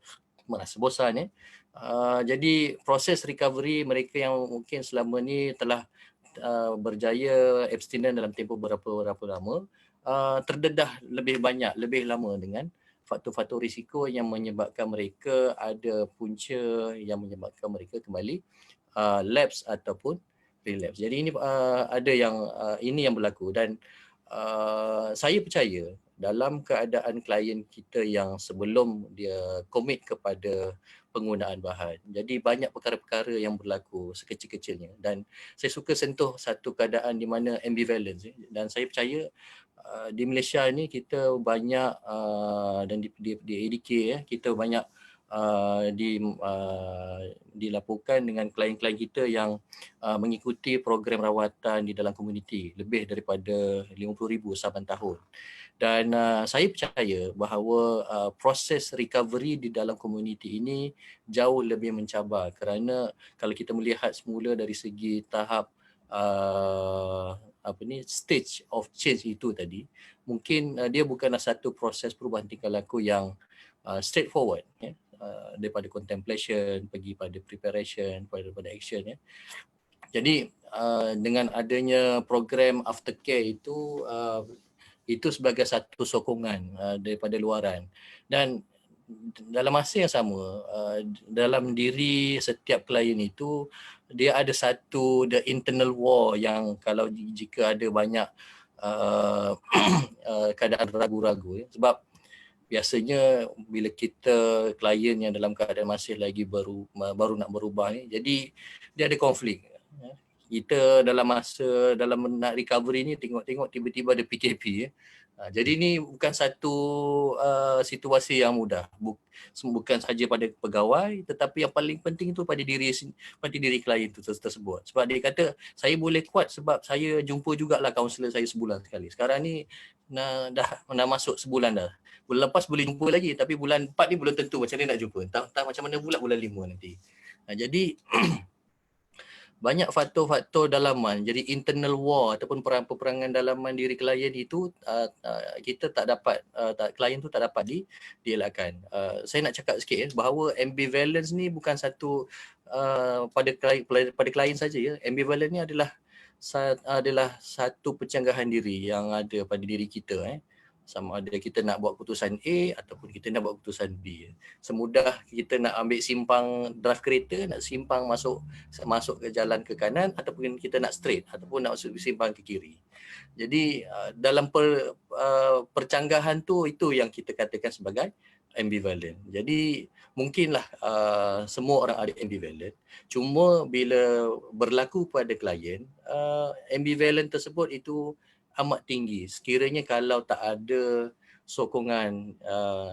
merasa bosan. Jadi proses recovery mereka yang mungkin selama ni telah berjaya abstinent dalam tempoh berapa lama, terdedah lebih lama dengan faktor-faktor risiko yang menyebabkan mereka ada punca yang menyebabkan mereka kembali lapse ataupun relapse. Jadi ini ada yang ini yang berlaku, dan saya percaya dalam keadaan klien kita yang sebelum dia komit kepada penggunaan bahan, jadi banyak perkara-perkara yang berlaku sekecil-kecilnya, dan saya suka sentuh satu keadaan di mana ambivalence, dan saya percaya di Malaysia ni kita banyak dan di ADK kita banyak dilaporkan dengan klien-klien kita yang mengikuti program rawatan di dalam komuniti lebih daripada 50,000 saban tahun. Dan saya percaya bahawa proses recovery di dalam komuniti ini jauh lebih mencabar, kerana kalau kita melihat semula dari segi tahap stage of change itu tadi, mungkin dia bukanlah satu proses perubahan tingkah laku yang straightforward, daripada contemplation pergi pada preparation pada action. Jadi dengan adanya program aftercare itu sebagai satu sokongan daripada luaran, dan dalam masa yang sama dalam diri setiap klien itu dia ada satu the internal war yang kalau jika ada banyak keadaan ragu-ragu, sebab biasanya bila kita klien yang dalam keadaan masih lagi baru nak berubah ni, jadi dia ada konflik. Kita dalam nak recovery ni tengok-tengok tiba-tiba ada PKP. Jadi ini bukan satu situasi yang mudah, bukan saja pada pegawai, tetapi yang paling penting itu pada diri klien itu tersebut. Sebab dia kata saya boleh kuat sebab saya jumpa jugalah kaunselor saya sebulan sekali. Sekarang ni dah masuk sebulan dah. Bulan lepas boleh jumpa lagi, tapi bulan 4 ni belum tentu macam mana nak jumpa. Entah macam mana pula bulan 5 nanti. Jadi banyak faktor-faktor dalaman. Jadi internal war ataupun peperangan dalaman diri klien itu kita tak dapat, klien tu tak dapat dielakkan. Saya nak cakap sikit bahawa ambivalence ni bukan satu pada klien saja ya. Ambivalence ni adalah satu pencanggahan diri yang ada pada diri kita. sama ada kita nak buat keputusan A ataupun kita nak buat keputusan B. Semudah kita nak ambil simpang drive kereta, nak simpang masuk ke jalan ke kanan, ataupun kita nak straight ataupun nak masuk simpang ke kiri. Jadi dalam percanggahan tu, itu yang kita katakan sebagai ambivalent. Jadi mungkinlah semua orang ada ambivalent, cuma bila berlaku pada klien, ambivalent tersebut itu amat tinggi. Sekiranya kalau tak ada sokongan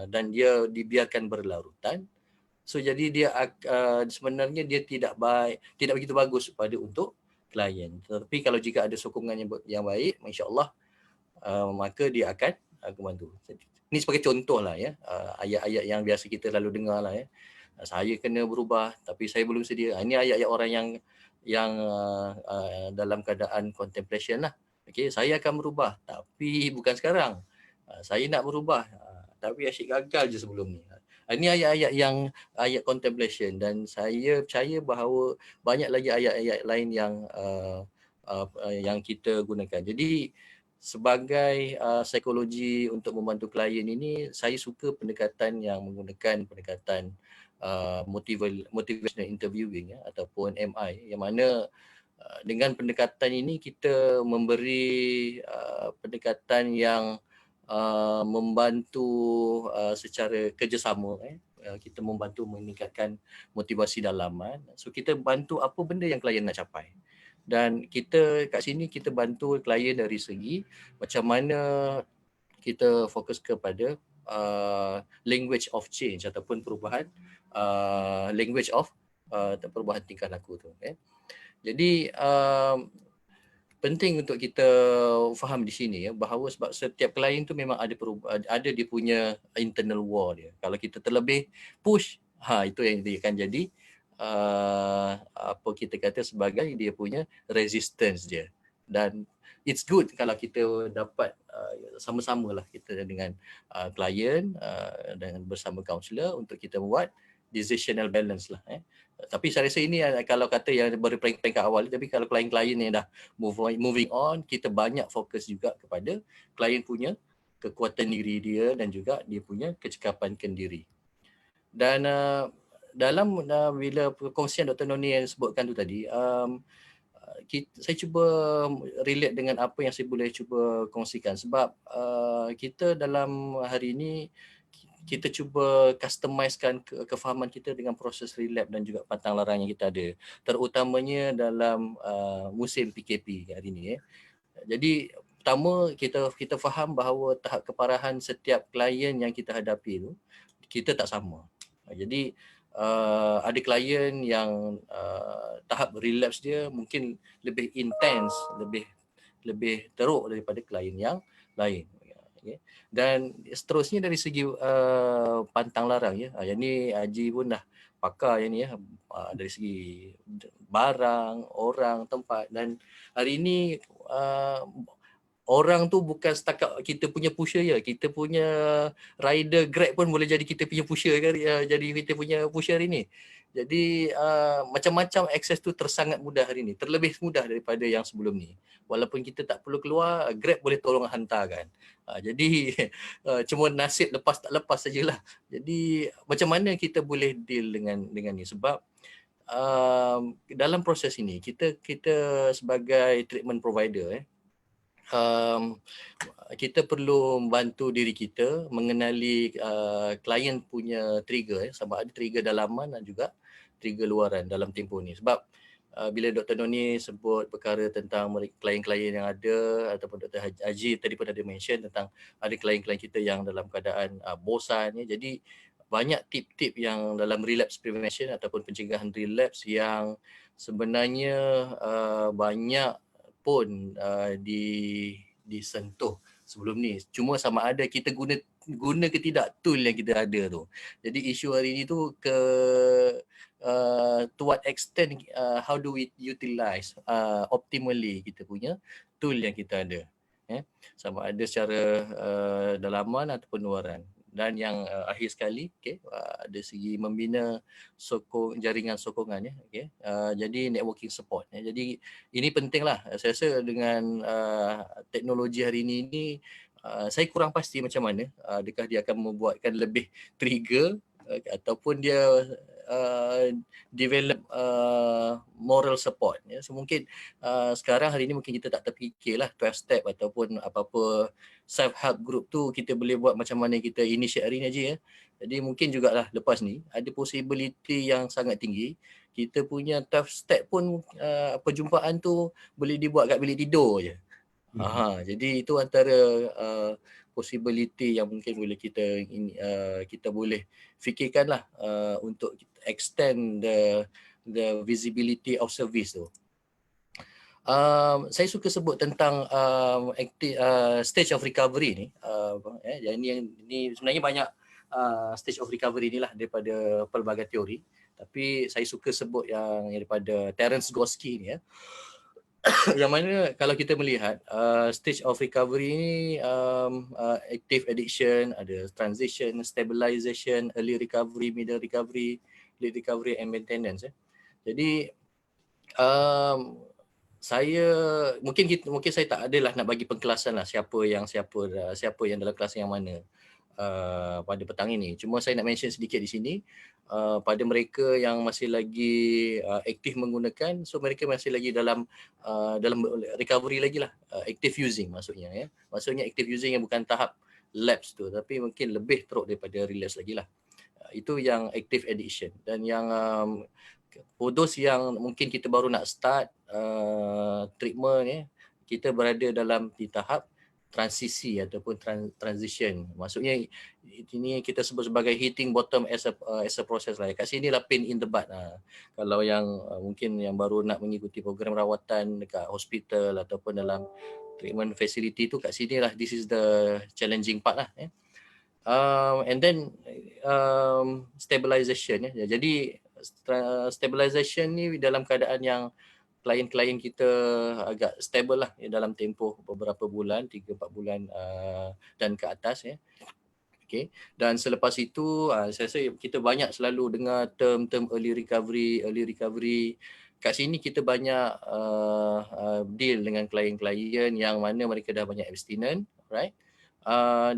dan dia dibiarkan berlarutan, so jadi dia sebenarnya dia tidak begitu bagus pada untuk klien. Tetapi kalau jika ada sokongan yang baik, insya-Allah maka dia akan membantu. Ini sebagai contoh lah ya, ayat-ayat yang biasa kita lalu dengar lah ya. Saya kena berubah tapi saya belum sedia. Ini ayat-ayat orang yang dalam keadaan contemplation lah. Okey, saya akan berubah tapi bukan sekarang. Saya nak berubah tapi asyik gagal je sebelum ni. Ini ayat-ayat yang ayat contemplation, dan saya percaya bahawa banyak lagi ayat-ayat lain yang kita gunakan. Jadi sebagai psikologi untuk membantu klien ini, saya suka pendekatan yang menggunakan pendekatan motivational interviewing ya, ataupun MI, yang mana dengan pendekatan ini kita memberi pendekatan yang membantu secara kerjasama. Kita membantu meningkatkan motivasi dalaman. So kita bantu apa benda yang klien nak capai. Dan kita kat sini kita bantu klien dari segi macam mana kita fokus kepada language of change ataupun perubahan language of perubahan tingkah laku tu. Jadi penting untuk kita faham di sini ya, bahawa sebab setiap klien tu memang ada dia punya internal war dia. Kalau kita terlebih push, itu yang dia akan jadi apa kita kata sebagai dia punya resistance dia. Dan it's good kalau kita dapat sama-samalah kita dengan klien dan bersama kaunselor untuk kita buat decisional balance lah. Tapi saya rasa ini kalau kata yang berperingkat awal, tapi kalau klien-klien yang dah moving on, kita banyak fokus juga kepada klien punya kekuatan diri dia dan juga dia punya kecekapan kendiri. Dan dalam bila perkongsian Dr. Noni yang sebutkan tu tadi, saya cuba relate dengan apa yang saya boleh cuba kongsikan, sebab kita dalam hari ini kita cuba customizekan kefahaman kita dengan proses relapse dan juga pantang larang yang kita ada, terutamanya dalam musim PKP hari ini. Jadi pertama kita faham bahawa tahap keparahan setiap klien yang kita hadapi tu kita tak sama. Jadi ada klien yang tahap relapse dia mungkin lebih intens, lebih teruk daripada klien yang lain. Okay. Dan seterusnya dari segi pantang larang ya. Yang ni Haji pun dah pakar yang ni ya, dari segi barang, orang, tempat. Dan hari ini orang tu bukan setakat kita punya pusher ya. Kita punya rider Grab pun boleh jadi kita punya pusher kan, jadi kita punya pusher hari ni. Jadi macam-macam akses tu tersangat mudah hari ni, terlebih mudah daripada yang sebelum ni. Walaupun kita tak perlu keluar, Grab boleh tolong hantarkan. Jadi cuma nasib lepas tak lepas sajalah. Jadi macam mana kita boleh deal dengan ni, sebab dalam proses ini kita sebagai treatment provider kita perlu membantu diri kita mengenali klien punya trigger, sama ada trigger dalaman dan juga trigger luaran dalam tempoh ni. Sebab bila Dr. Noni sebut perkara tentang klien-klien yang ada, ataupun Dr. Haji tadi pun ada mention tentang ada klien-klien kita yang dalam keadaan bosan ya. Jadi banyak tip-tip yang dalam relapse prevention ataupun pencegahan relapse yang sebenarnya banyak pun disentuh sebelum ni. Cuma sama ada kita guna ke tidak tool yang kita ada tu. Jadi isu hari ni tu to what extent how do we utilize optimally kita punya tool yang kita ada. Sama ada secara dalaman ataupun luaran. Dan yang akhir sekali ada segi membina jaringan sokongan ya. Jadi networking support ya. Jadi ini pentinglah. Saya rasa dengan teknologi hari ini saya kurang pasti macam mana, adakah dia akan membuatkan lebih trigger ataupun dia develop moral support ya. So mungkin sekarang hari ini mungkin kita tak terfikirlah 12 step ataupun apa-apa self help group tu kita boleh buat macam mana kita initiate hari ni aja ya. Jadi mungkin jugalah lepas ni ada possibility yang sangat tinggi kita punya 12 step pun perjumpaan tu boleh dibuat kat bilik tidur je. Jadi itu antara possibility yang mungkin boleh kita boleh fikirkanlah untuk extend the visibility of service tu. Saya suka sebut tentang stage of recovery ni. Ini sebenarnya banyak stage of recovery ni lah daripada pelbagai teori. Tapi saya suka sebut yang daripada Terence Gorski ni ya. Yang mana kalau kita melihat stage of recovery ni active addiction, ada transition, stabilization, early recovery, middle recovery, late recovery and maintenance. Jadi saya mungkin saya tak adalah nak bagi pengkelasan lah siapa yang dalam kelas yang mana pada petang ini. Cuma saya nak mention sedikit di sini pada mereka yang masih lagi aktif menggunakan, so mereka masih lagi dalam recovery lagi lah, active using maksudnya ya. Maksudnya active using yang bukan tahap lapse tu, tapi mungkin lebih teruk daripada relapse lagi lah. Itu yang active addiction. Dan yang for those yang mungkin kita baru nak start treatment ya, kita berada dalam di tahap transisi ataupun transition. Maksudnya ini kita sebut sebagai hitting bottom as a process lah. Kat sini lah pain in the butt. Kalau yang mungkin yang baru nak mengikuti program rawatan dekat hospital ataupun dalam treatment facility tu, kat sini lah this is the challenging part lah. And then stabilization ya. Jadi stabilization ni dalam keadaan yang klien-klien kita agak stable lah dalam tempoh beberapa bulan, 3-4 bulan dan ke atas ya. Okay. Dan selepas itu saya rasa kita banyak selalu dengar term early recovery. Kat sini kita banyak deal dengan klien-klien yang mana mereka dah banyak abstinent, right?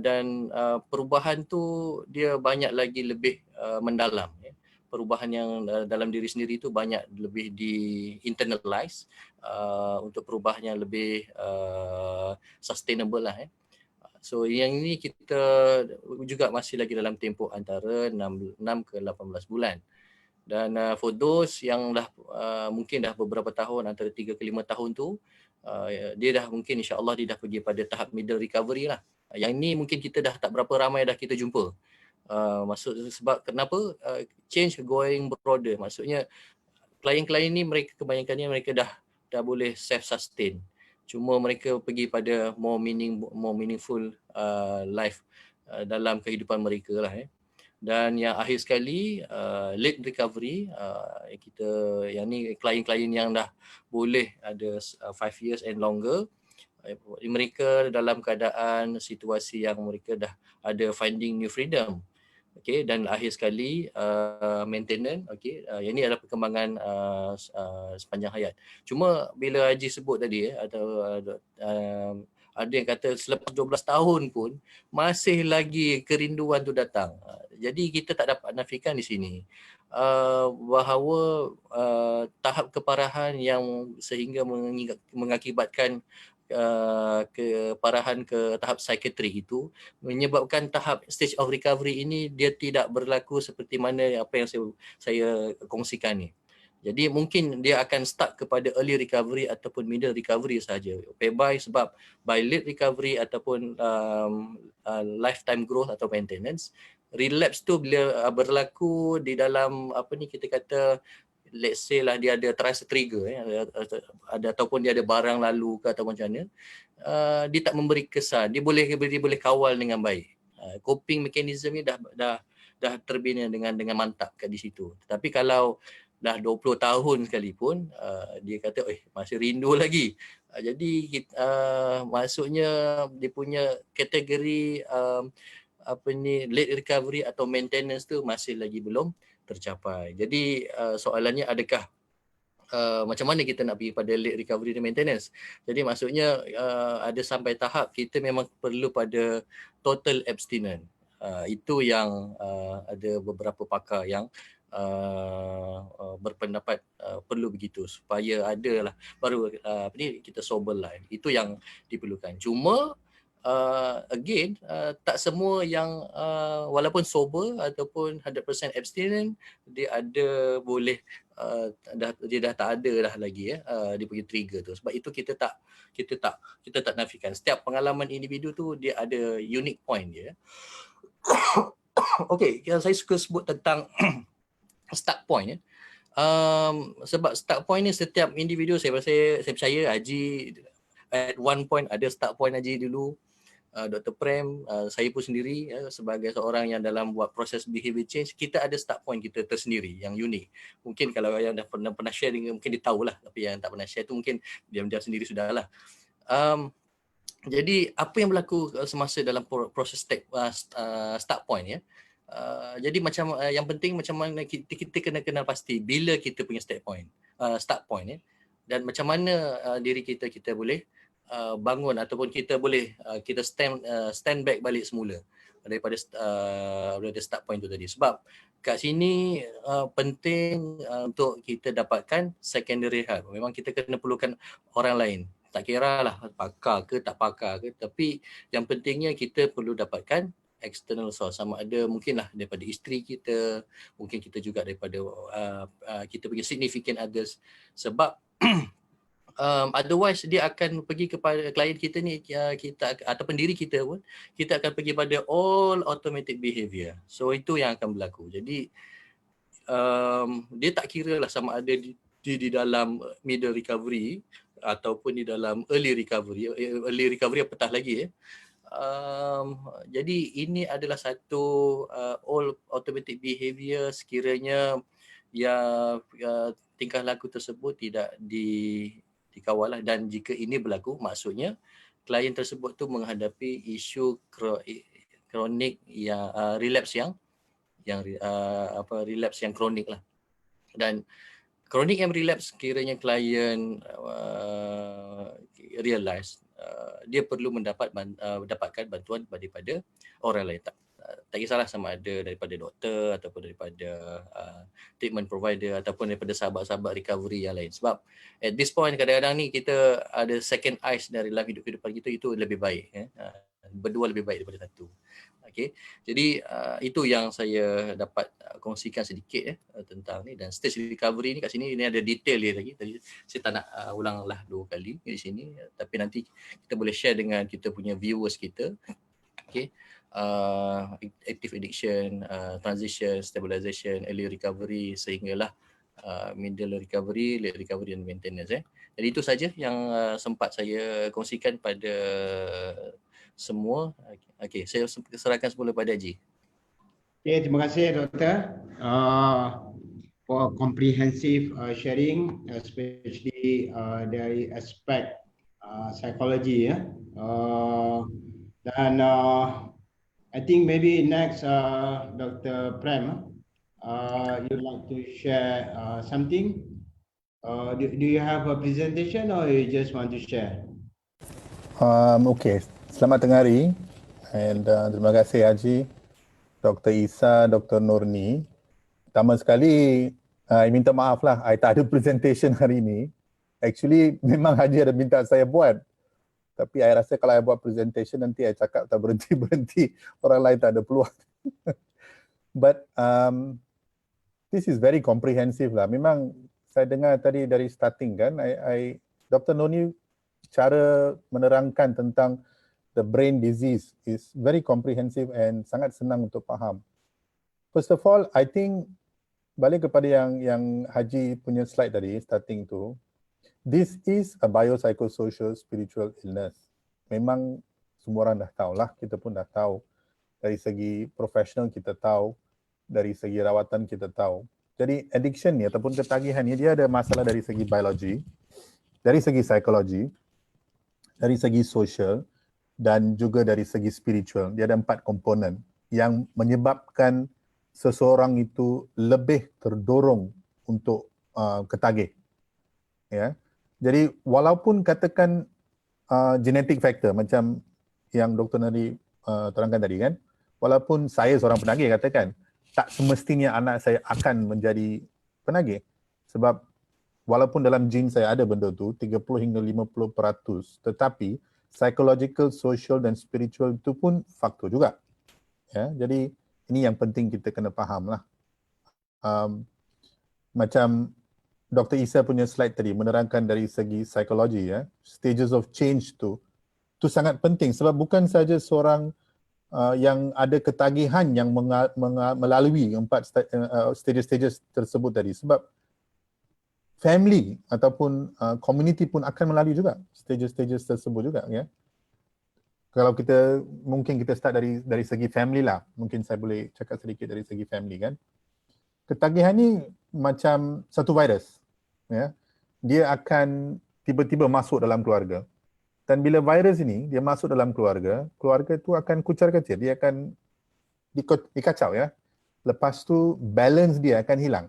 Dan perubahan tu dia banyak lagi lebih mendalam ya. Perubahan yang dalam diri sendiri itu banyak lebih di internalize untuk perubahan yang lebih sustainable lah. So yang ini kita juga masih lagi dalam tempoh antara 6 ke 18 bulan. Dan for those yang dah mungkin dah beberapa tahun, antara 3 ke 5 tahun tu, dia dah mungkin insya-Allah dia dah pergi pada tahap middle recovery lah. Yang ini mungkin kita dah tak berapa ramai dah kita jumpa. Maksud sebab kenapa change going broader, maksudnya klien-klien ni mereka kebanyakannya mereka dah boleh self sustain, cuma mereka pergi pada more meaningful life dalam kehidupan mereka lah. Dan yang akhir sekali late recovery, kita yang ni klien-klien yang dah boleh ada 5 years and longer, mereka dalam keadaan situasi yang mereka dah ada finding new freedom. Okey, dan akhir sekali maintenance. Okey, yang ini adalah perkembangan sepanjang hayat. Cuma bila Haji sebut tadi ada yang kata selepas 12 tahun pun masih lagi kerinduan tu datang. Jadi kita tak dapat nafikan di sini bahawa tahap keparahan yang sehingga mengakibatkan keparahan ke tahap psikiatrik itu menyebabkan tahap stage of recovery ini dia tidak berlaku seperti mana apa yang saya kongsikan ni. Jadi mungkin dia akan start kepada early recovery ataupun middle recovery saja. Sebab by late recovery ataupun lifetime growth atau maintenance, relapse tu bila berlaku di dalam kita kata let's say lah dia ada trigger ada ataupun dia ada barang lalu ke atau macam mana, dia tak memberi kesan, dia boleh kawal dengan baik. Coping mechanism ni dah terbina dengan mantap kat di situ. Tapi kalau dah 20 tahun sekalipun dia kata masih rindu lagi. Jadi maksudnya dia punya kategori late recovery atau maintenance tu masih lagi belum tercapai. Jadi soalannya adakah macam mana kita nak pergi pada late recovery dan maintenance. Jadi maksudnya ada sampai tahap kita memang perlu pada total abstinence. Itu yang ada beberapa pakar yang berpendapat perlu begitu supaya adalah baru kita sober lah. Itu yang diperlukan. Cuma again tak semua yang walaupun sober ataupun 100% abstinent dia ada boleh dia dah tak ada dah lagi dia punya trigger tu. Sebab itu kita tak nafikan. Setiap pengalaman individu tu dia ada unique point dia. Okey, saya suka sebut tentang start point sebab start point ni setiap individu saya percaya Haji at one point ada start point Haji dulu. Dr. Prem, saya pun sendiri sebagai seorang yang dalam buat proses behavior change, kita ada start point kita tersendiri yang unik. Mungkin kalau yang dah pernah share dengan, mungkin dia tahulah, tapi yang tak pernah share tu mungkin diam-diam sendiri sudahlah. Jadi apa yang berlaku semasa dalam proses start point ya. Jadi macam yang penting macam mana kita kena kenal pasti bila kita punya start point ya. Dan macam mana diri kita boleh bangun ataupun kita boleh kita stand back balik semula daripada start point tu tadi. Sebab kat sini penting untuk kita dapatkan secondary help. Memang kita kena perlukan orang lain. Tak kira lah pakar ke tak pakar ke, tapi yang pentingnya kita perlu dapatkan external source, sama ada mungkinlah daripada isteri kita, mungkin kita juga daripada kita punya significant others. Sebab otherwise dia akan pergi kepada klien kita ni, kita ataupun diri kita pun, kita akan pergi pada all automatic behavior. So itu yang akan berlaku. Jadi dia tak kira lah sama ada di dalam middle recovery ataupun di dalam early recovery. Early recovery apatah lagi jadi ini adalah satu all automatic behavior sekiranya tingkah laku tersebut tidak dikawal lah. Dan jika ini berlaku, maksudnya klien tersebut tu menghadapi isu kronik yang relapse yang relapse yang kronik lah. Dan kronik yang relapse kiranya klien realize dia perlu mendapatkan bantuan daripada orang lain. Tak kisahlah sama ada daripada doktor ataupun daripada treatment provider ataupun daripada sahabat-sahabat recovery yang lain. Sebab at this point kadang-kadang ni kita ada second eyes dari life kehidupan kita, itu lebih baik. Berdua lebih baik daripada satu. Okay. Jadi itu yang saya dapat kongsikan sedikit tentang ni. Dan stage recovery ni kat sini ini ada detail dia lagi. Tadi saya tak nak ulanglah 2 kali di sini, tapi nanti kita boleh share dengan kita punya viewers kita. Okay. Active addiction, transition, stabilization, early recovery sehinggalah middle recovery, late recovery dan maintenance. Jadi itu saja yang sempat saya kongsikan pada semua. Okey, saya serahkan semula pada Haji. Okay, terima kasih doktor for comprehensive sharing, especially dari aspek psikologi ya. Dan I think maybe next Dr. Prem, you'd like to share something. Do you have a presentation or you just want to share? Okay, selamat tengah hari and terima kasih Haji, Dr. Isa, Dr. Nurni. Pertama sekali, I minta maaf lah, I tak ada presentation hari ini. Actually, memang Haji ada minta saya buat. Tapi I rasa kalau I buat presentation nanti I cakap tak berhenti-berhenti, orang lain tak ada peluang. But this is very comprehensive lah. Memang saya dengar tadi dari starting kan, Dr. Nurni cara menerangkan tentang the brain disease is very comprehensive and sangat senang untuk faham. First of all, I think balik kepada yang Haji punya slide tadi, starting tu, this is a biopsychosocial spiritual illness. Memang semua orang dah tahu lah, kita pun dah tahu. Dari segi profesional kita tahu, dari segi rawatan kita tahu. Jadi addiction ni ataupun ketagihan ni dia ada masalah dari segi biologi, dari segi psikologi, dari segi sosial dan juga dari segi spiritual. Dia ada 4 komponen yang menyebabkan seseorang itu lebih terdorong untuk ketagih. Ya. Jadi walaupun katakan genetic factor macam yang Dr. Nari terangkan tadi kan, walaupun saya seorang penagih katakan, tak semestinya anak saya akan menjadi penagih. Sebab walaupun dalam gen saya ada benda tu 30 hingga 50%, tetapi psychological, social dan spiritual itu pun faktor juga. Ya, jadi ini yang penting kita kena faham lah. Macam Dr. Isa punya slide tadi menerangkan dari segi psikologi, ya, stages of change tu sangat penting sebab bukan saja seorang yang ada ketagihan yang melalui 4 stages tersebut tadi, sebab family ataupun community pun akan melalui juga stages tersebut juga, ya. Kalau kita mungkin kita start dari segi family lah, mungkin saya boleh cakap sedikit dari segi family kan. Ketagihan ni macam satu virus, ya. Dia akan tiba-tiba masuk dalam keluarga. Dan bila virus ini dia masuk dalam keluarga, keluarga tu akan kucar kacir, dia akan dikacau, ya. Lepas tu balance dia akan hilang.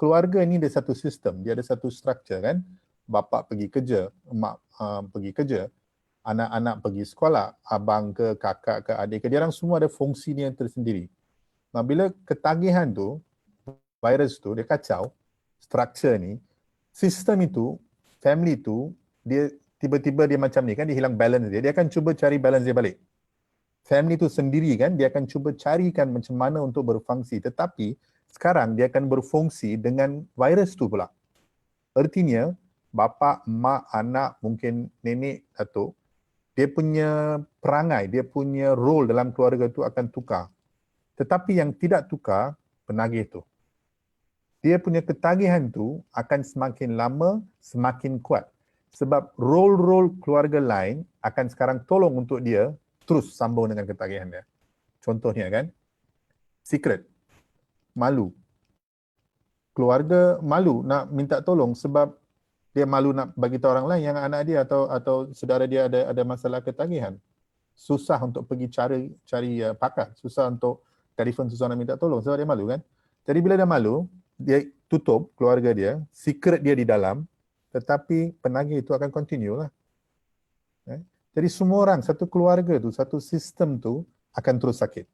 Keluarga ni ada satu sistem, dia ada satu structure kan. Bapa pergi kerja, mak pergi kerja, anak-anak pergi sekolah, abang ke kakak ke adik ke, dia orang semua ada fungsi dia tersendiri. Nah, bila ketagihan tu, virus tu dia kacau structure ni, sistem itu, family tu, dia tiba-tiba dia macam ni kan, dia hilang balance dia akan cuba cari balance dia balik. Family tu sendiri kan, dia akan cuba carikan macam mana untuk berfungsi, tetapi sekarang dia akan berfungsi dengan virus tu pula. Artinya, bapa, mak, anak, mungkin nenek, datuk, dia punya perangai, dia punya role dalam keluarga tu akan tukar. Tetapi yang tidak tukar, penagih tu. Dia punya ketagihan tu akan semakin lama, semakin kuat. Sebab role-role keluarga lain akan sekarang tolong untuk dia terus sambung dengan ketagihan dia. Contohnya kan, secret, malu. Keluarga malu nak minta tolong sebab dia malu nak bagi tahu orang lain yang anak dia atau saudara dia ada masalah ketagihan. Susah untuk pergi cari pakar, susah untuk telefon susah nak minta tolong sebab dia malu kan. Jadi bila dia malu, dia tutup keluarga dia, secret dia di dalam, tetapi penagih itu akan continue lah. Jadi semua orang, satu keluarga tu, satu sistem tu akan terus sakit.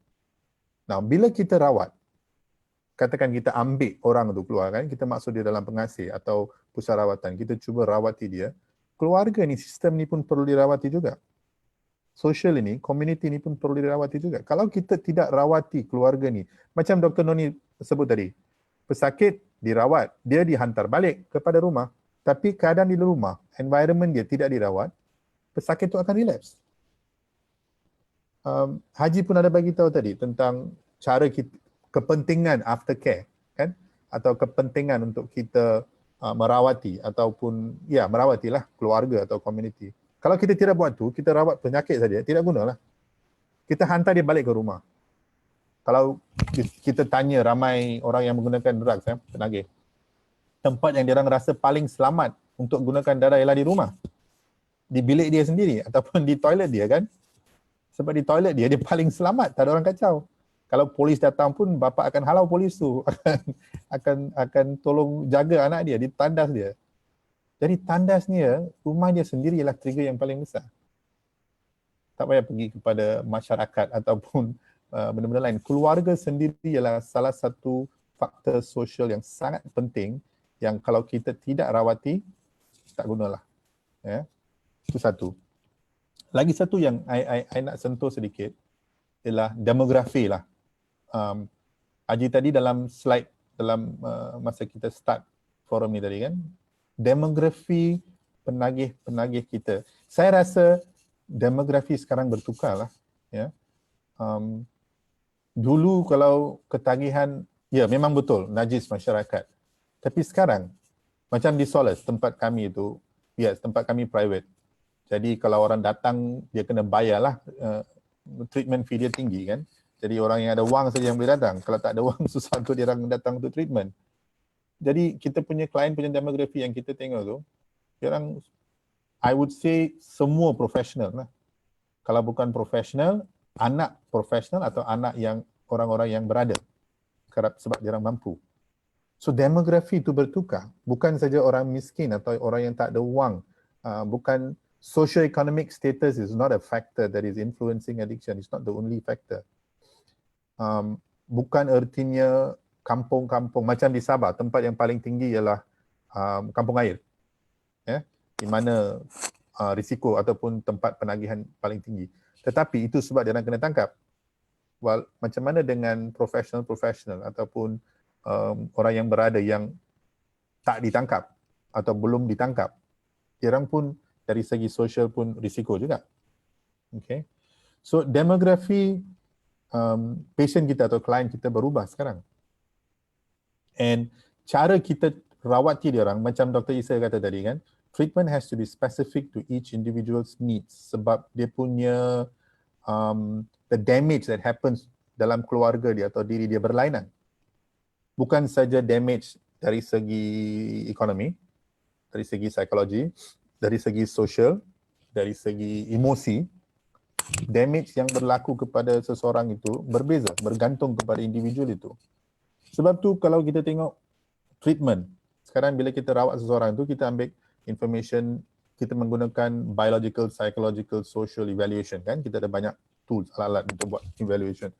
Nah, bila kita rawat, katakan kita ambil orang tu keluar kan, kita masuk dia dalam pengasih atau pusat rawatan, kita cuba rawati dia, keluarga ni, sistem ni pun perlu dirawati juga. Social ini, community ni pun perlu dirawati juga. Kalau kita tidak rawati keluarga ni, macam Dr. Noni sebut tadi, pesakit dirawat, dia dihantar balik kepada rumah, tapi keadaan di rumah, environment dia tidak dirawat, pesakit itu akan relapse. Haji pun ada bagi tahu tadi tentang cara kita, kepentingan aftercare kan, atau kepentingan untuk kita merawati ataupun merawatilah keluarga atau community. Kalau kita tidak buat tu, kita rawat penyakit saja, tidak gunalah. Kita hantar dia balik ke rumah. Kalau kita tanya ramai orang yang menggunakan drugs, penagih, tempat yang dia orang rasa paling selamat untuk gunakan darah ialah di rumah, di bilik dia sendiri ataupun di toilet dia kan. Sebab di toilet dia paling selamat, tak ada orang kacau. Kalau polis datang pun bapa akan halau polis tu, akan tolong jaga anak dia, ditandas dia. Jadi tandasnya rumah dia sendiri ialah trigger yang paling besar. Tak payah pergi kepada masyarakat ataupun benda-benda lain. Keluarga sendiri ialah salah satu faktor sosial yang sangat penting yang kalau kita tidak rawati, tak gunalah. Ya. Itu satu. Lagi satu yang I nak sentuh sedikit ialah demografi lah. Haji tadi dalam slide, dalam masa kita start forum ni tadi kan, demografi penagih kita. Saya rasa demografi sekarang bertukar lah. Ya. Dulu kalau ketagihan, ya memang betul, najis masyarakat. Tapi sekarang, macam di Solace, tempat kami itu, ya tempat kami private. Jadi kalau orang datang, dia kena bayarlah, treatment fee dia tinggi kan. Jadi orang yang ada wang saja yang boleh datang. Kalau tak ada wang, susah untuk dia orang datang untuk treatment. Jadi kita punya klien punya demografi yang kita tengok tu, dia orang, I would say semua profesional lah. Kalau bukan profesional, anak profesional atau anak yang orang-orang yang berada. Sebab dia orang mampu. So demografi itu bertukar, bukan saja orang miskin atau orang yang tak ada wang, bukan socio-economic status is not a factor that is influencing addiction, it's not the only factor. Bukan ertinya kampung-kampung, macam di Sabah, tempat yang paling tinggi ialah kampung air, di mana risiko ataupun tempat penagihan paling tinggi. Tetapi itu sebab dia nak kena tangkap. Macam mana dengan profesional ataupun orang yang berada yang tak ditangkap atau belum ditangkap, orang pun dari segi sosial pun risiko juga. Okay. So demografi patient kita atau klien kita berubah sekarang. And cara kita rawati dia orang, macam Dr. Isa kata tadi kan, treatment has to be specific to each individual's needs sebab dia punya the damage that happens dalam keluarga dia atau diri dia berlainan. Bukan saja damage dari segi ekonomi, dari segi psikologi, dari segi sosial, dari segi emosi. Damage yang berlaku kepada seseorang itu berbeza, bergantung kepada individu itu. Sebab tu kalau kita tengok treatment, sekarang bila kita rawat seseorang tu, kita ambil information, kita menggunakan biological, psychological, social evaluation kan. Kita ada banyak tools, alat-alat untuk buat evaluation.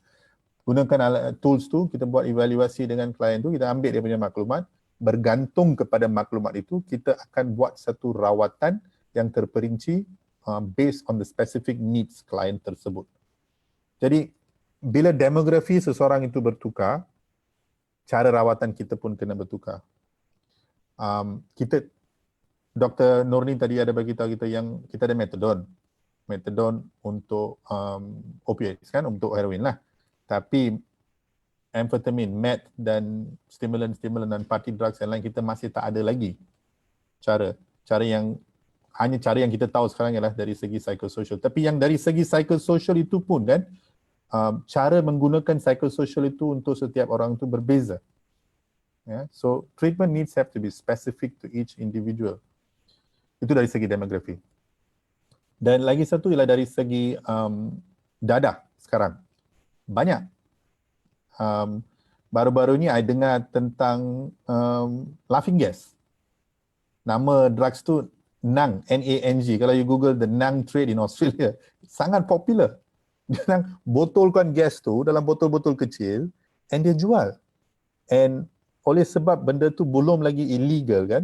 Gunakan alat tools tu, kita buat evaluasi dengan klien tu, kita ambil dia punya maklumat, bergantung kepada maklumat itu, kita akan buat satu rawatan yang terperinci based on the specific needs klien tersebut. Jadi, bila demografi seseorang itu bertukar, cara rawatan kita pun kena bertukar. Dr. Nurni tadi ada bagi tahu kita yang kita ada metadon untuk opioids kan, untuk heroin lah. Tapi amfetamin, meth dan stimulan dan party drugs yang lain kita masih tak ada lagi cara yang kita tahu sekarang ialah dari segi psychosocial. Tapi yang dari segi psychosocial itu pun kan, cara menggunakan psychosocial itu untuk setiap orang itu berbeza. So treatment needs have to be specific to each individual. Itu dari segi demografi. Dan lagi satu ialah dari segi dadah sekarang. Banyak. Baru-baru ni I dengar tentang laughing gas. Nama drugs tu Nang, N-A-N-G. Kalau you Google the Nang trade in Australia, sangat popular. Dia botolkan gas tu dalam botol-botol kecil and dia jual. And oleh sebab benda tu belum lagi illegal kan,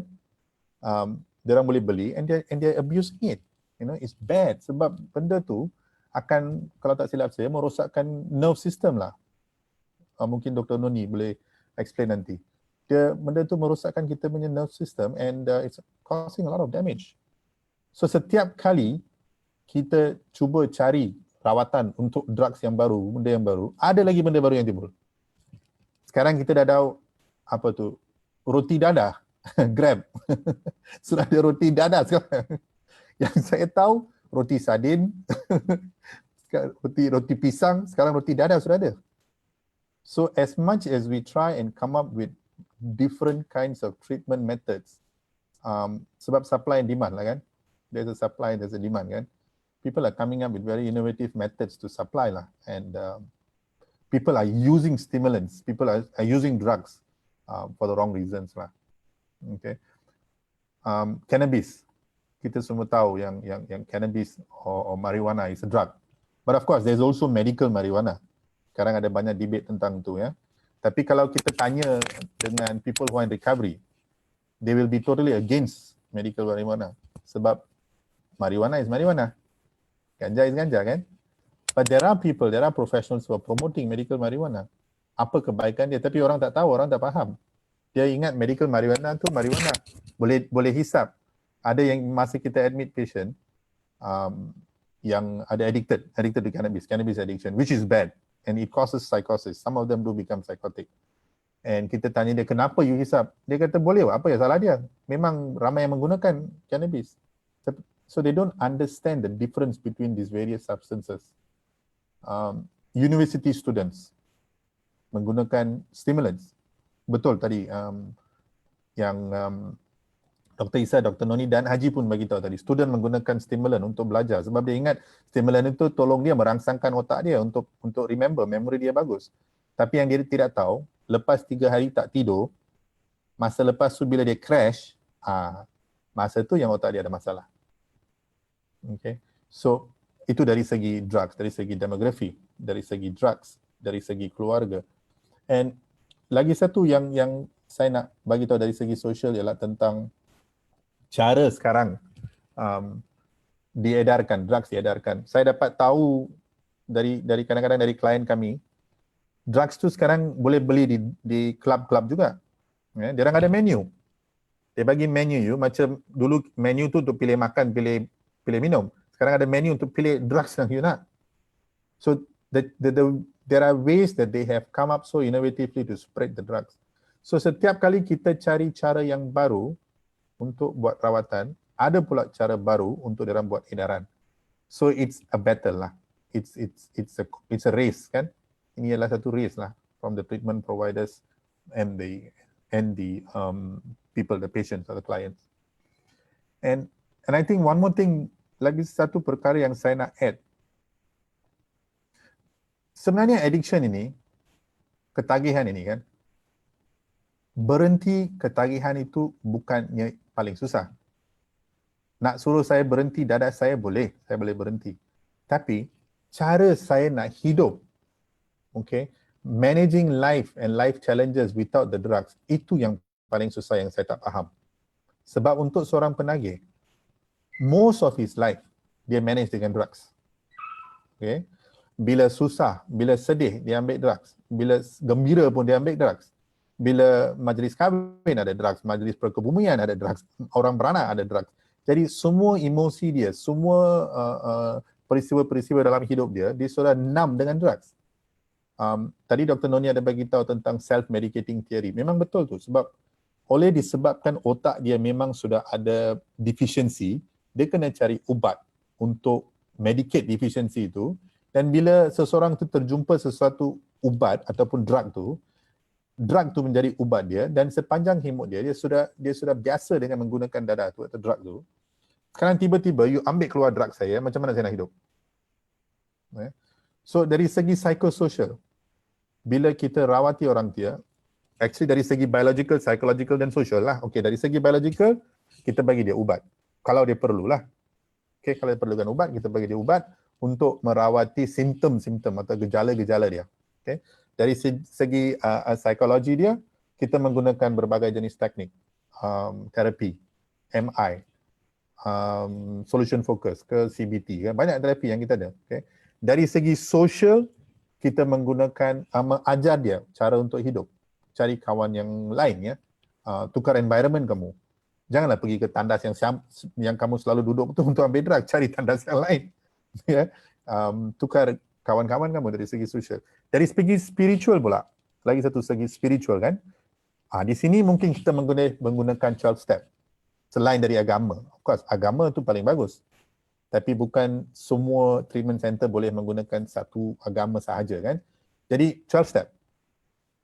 dia orang boleh beli and they abusing it. You know, it's bad sebab benda tu akan, kalau tak silap saya, merosakkan nerve system lah. Mungkin Dr. Noni boleh explain nanti. Benda tu merosakkan kita punya nerve system and it's causing a lot of damage. So setiap kali kita cuba cari rawatan untuk drugs yang baru, benda yang baru, ada lagi benda baru yang timbul. Sekarang kita dah tahu apa tu, roti dadah, Grab. Sudah ada roti dadah sekarang. Yang saya tahu roti sardin, roti pisang, sekarang roti dadah sudah ada. So as much as we try and come up with different kinds of treatment methods, sebab supply and demand lah kan, there's a supply, there's a demand kan, people are coming up with very innovative methods to supply lah, and people are using stimulants, people are using drugs for the wrong reasons lah. Okay, cannabis, kita semua tahu yang cannabis or marijuana is a drug, but of course there's also medical marijuana. Sekarang ada banyak debate tentang tu ya. Tapi kalau kita tanya dengan people who are in recovery, they will be totally against medical marijuana. Sebab marijuana is marijuana. Ganja is ganja kan? But there are professionals who are promoting medical marijuana. Apa kebaikan dia? Tapi orang tak tahu, orang tak faham. Dia ingat medical marijuana tu marijuana. Boleh hisap. Ada yang masa kita admit patient yang ada addicted to cannabis addiction, which is bad. And it causes psychosis. Some of them do become psychotic. And kita tanya dia, kenapa you hisap? Dia kata, boleh, apa ya salah dia? Memang ramai yang menggunakan cannabis. So they don't understand the difference between these various substances. University students menggunakan stimulants. Betul tadi yang Dr. Isa, Dr. Noni dan Haji pun bagi tahu tadi, student menggunakan stimulan untuk belajar sebab dia ingat stimulan itu tolong dia merangsangkan otak dia untuk remember, memory dia bagus. Tapi yang dia tidak tahu, lepas 3 hari tak tidur, Masa lepas tu bila dia crash, masa tu yang otak dia ada masalah. Okay. So itu dari segi drugs, dari segi demografi, dari segi drugs, dari segi keluarga. And lagi satu yang saya nak bagi tahu dari segi sosial ialah tentang cara sekarang diedarkan, drugs diedarkan. Saya dapat tahu dari kadang-kadang dari klien kami, drugs tu sekarang boleh beli di klub-klub juga. Ya, dia orang ada menu. Dia bagi menu you, macam dulu menu tu untuk pilih makan, pilih minum. Sekarang ada menu untuk pilih drugs yang you nak. So there are ways that they have come up so innovatively to spread the drugs. So setiap kali kita cari cara yang baru untuk buat rawatan, ada pula cara baru untuk dia orang buat edaran. So it's a battle lah. It's a race kan. Ini adalah satu race lah from the treatment providers and the people, the patients or the clients. And I think one more thing, lagi satu perkara yang saya nak add. Sebenarnya addiction ini, ketagihan ini kan, berhenti ketagihan itu bukannya paling susah. Nak suruh saya berhenti dadak saya boleh berhenti. Tapi cara saya nak hidup, okay, managing life and life challenges without the drugs, itu yang paling susah yang saya tak faham. Sebab untuk seorang penagih, most of his life dia manage dengan drugs. Okay. Bila susah, bila sedih dia ambil drugs, bila gembira pun dia ambil drugs. Bila majlis kahwin ada drugs, majlis perkebumian ada drugs, orang beranak ada drugs. Jadi semua emosi dia, semua peristiwa-peristiwa dalam hidup dia sudah numb dengan drugs. Tadi Dr. Noni ada bagi tahu tentang self-medicating theory. Memang betul tu, sebab oleh disebabkan otak dia memang sudah ada deficiency, dia kena cari ubat untuk medicate deficiency itu. Dan bila seseorang tu terjumpa sesuatu ubat ataupun drug tu menjadi ubat dia, dan sepanjang hidup dia sudah biasa dengan menggunakan dadah tu atau drug tu. Sekarang tiba-tiba you ambil keluar drug saya, macam mana saya nak hidup? So dari segi psikososial, bila kita rawati orang dia, actually dari segi biological, psychological dan social lah. Okay, dari segi biological, kita bagi dia ubat. Kalau dia perlulah. Okay, kalau dia perlukan ubat, kita bagi dia ubat untuk merawati simptom-simptom atau gejala-gejala dia. Okay. Dari segi psikologi dia, kita menggunakan berbagai jenis teknik. Terapi, MI, solution focus ke CBT. Banyak terapi yang kita ada. Okay. Dari segi social, kita menggunakan, mengajar dia cara untuk hidup. Cari kawan yang lain, ya. Tukar environment kamu. Janganlah pergi ke tandas yang kamu selalu duduk tu untuk ambil drug. Cari tandas yang lain. Ya. Tukar kawan-kawan kamu dari segi sosial. Dari segi spiritual pula, lagi satu segi spiritual kan. Di sini mungkin kita menggunakan 12 step. Selain dari agama. Of course, agama tu paling bagus. Tapi bukan semua treatment center boleh menggunakan satu agama sahaja kan. Jadi 12 step.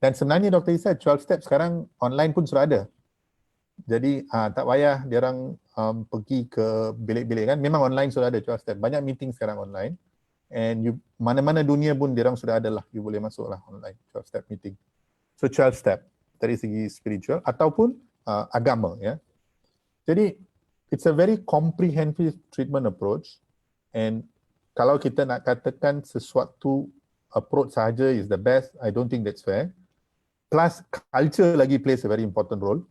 Dan sebenarnya Dr. Isa, 12 step sekarang online pun sudah ada. Jadi tak payah dia orang pergi ke bilik-bilik kan. Memang online sudah ada 12 step. Banyak meeting sekarang online. And mana-mana dunia pun dia orang sudah ada lah. You boleh masuk lah online 12 step meeting. So 12 step dari segi spiritual ataupun agama ya. Jadi it's a very comprehensive treatment approach, and kalau kita nak katakan sesuatu approach sahaja is the best, I don't think that's fair. Plus culture lagi plays a very important role.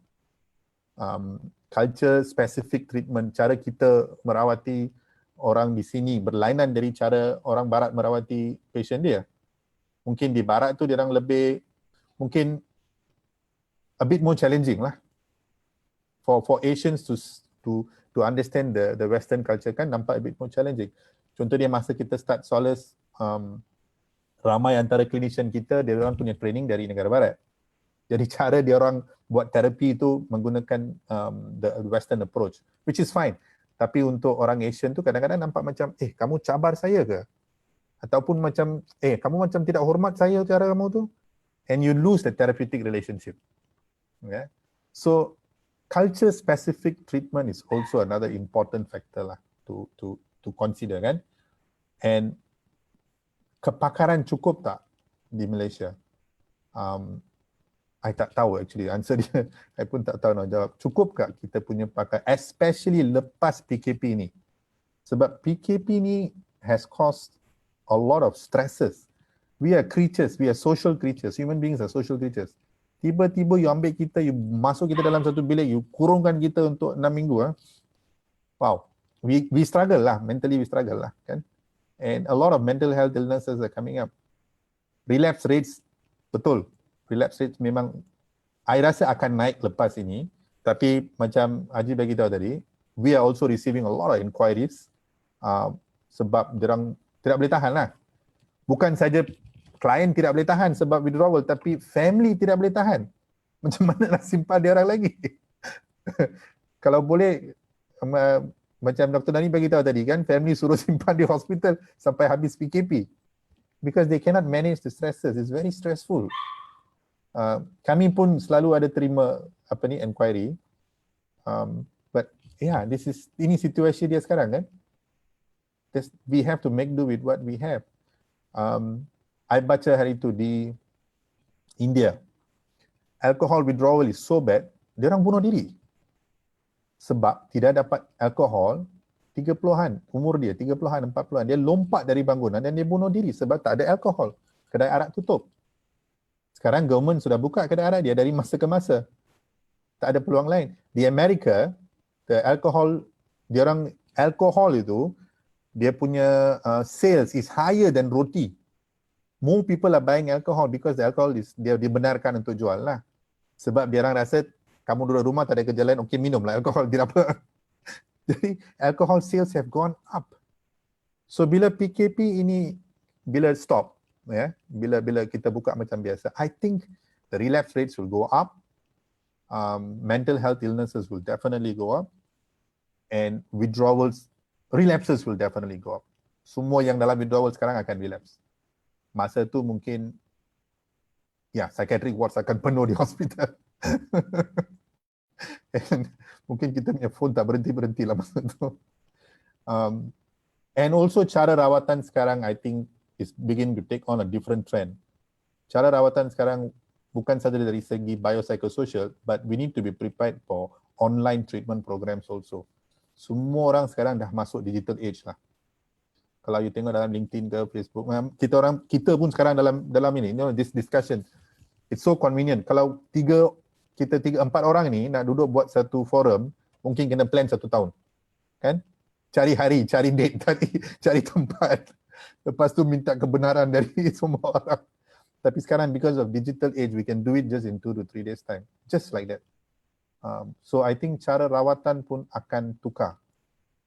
Culture specific treatment, cara kita merawati orang di sini berlainan dari cara orang barat merawati patient dia. Mungkin di barat tu dia orang lebih, mungkin a bit more challenging lah. For Asians to understand the Western culture kan nampak a bit more challenging. Contoh dia masa kita start Solace, ramai antara clinician kita, dia orang punya training dari negara barat. Jadi cara dia orang buat terapi itu menggunakan the Western approach, which is fine. Tapi untuk orang Asian tu kadang-kadang nampak macam, kamu cabar saya ke? Ataupun macam, kamu macam tidak hormat saya cara kamu tu. And you lose the therapeutic relationship. Okay? So, culture specific treatment is also another important factor lah to consider kan. And kepakaran cukup tak di Malaysia? I tak tahu actually answer dia. I pun tak tahu nak jawab. Cukup tak kita punya pakai, especially lepas PKP ni? Sebab PKP ni has caused a lot of stresses. We are creatures, we are social creatures. Human beings are social creatures. Tiba-tiba you ambil kita, you masuk kita dalam satu bilik, you kurungkan kita untuk 6 minggu. Wow. We struggle lah, mentally we struggle lah, kan? And a lot of mental health illnesses are coming up. Relapse rates, betul. Relapse rates memang, I rasa akan naik lepas ini. Tapi macam Haji bagi tahu tadi, we are also receiving a lot of inquiries sebab diorang tidak boleh tahan lah. Bukan saja klien tidak boleh tahan sebab withdrawal, tapi family tidak boleh tahan. Macam mana nak simpan dia orang lagi? Kalau boleh, macam Dr. Nani bagi tahu tadi kan, family suruh simpan di hospital sampai habis PKP. Because they cannot manage the stresses. It's very stressful. Kami pun selalu ada terima inquiry. But yeah, ini situasi dia sekarang kan. We have to make do with what we have. I baca hari itu di India, alcohol withdrawal is so bad, dia orang bunuh diri. Sebab tidak dapat alkohol, 30-an, umur dia 30-an, 40-an, dia lompat dari bangunan dan dia bunuh diri sebab tak ada alkohol. Kedai arak tutup. Sekarang government sudah buka kedai arak dia dari masa ke masa. Tak ada peluang lain. Di Amerika, alkohol itu, dia punya sales is higher than roti. More people are buying alcohol because the alcohol dia dibenarkan untuk jual lah. Sebab dia orang rasa kamu duduk rumah tak ada kerja lain, okey minumlah alkohol, tidak apa. Jadi alcohol sales have gone up. So bila PKP ini bila stop, ya, bila kita buka macam biasa, I think the relapse rates will go up. Mental health illnesses will definitely go up, and relapses will definitely go up. Semua yang dalam withdrawal sekarang akan relapse. Masa tu mungkin psychiatric wards akan penuh di hospital. And mungkin kita punya phone tak berhenti lah masa tu. And also cara rawatan sekarang I think is beginning to take on a different trend. Cara rawatan sekarang bukan saja dari segi biopsychosocial, but we need to be prepared for online treatment programs also. Semua orang sekarang dah masuk digital age lah. Kalau you tengok dalam LinkedIn ke Facebook, kita pun sekarang dalam ini, this discussion, it's so convenient. Kalau 4 orang ni nak duduk buat satu forum, mungkin kena plan 1 tahun. Kan? Cari hari, cari date, cari tempat. Lepas tu minta kebenaran dari semua orang. Tapi sekarang because of digital age, we can do it just in 2 to 3 days time. Just like that. So I think cara rawatan pun akan tukar.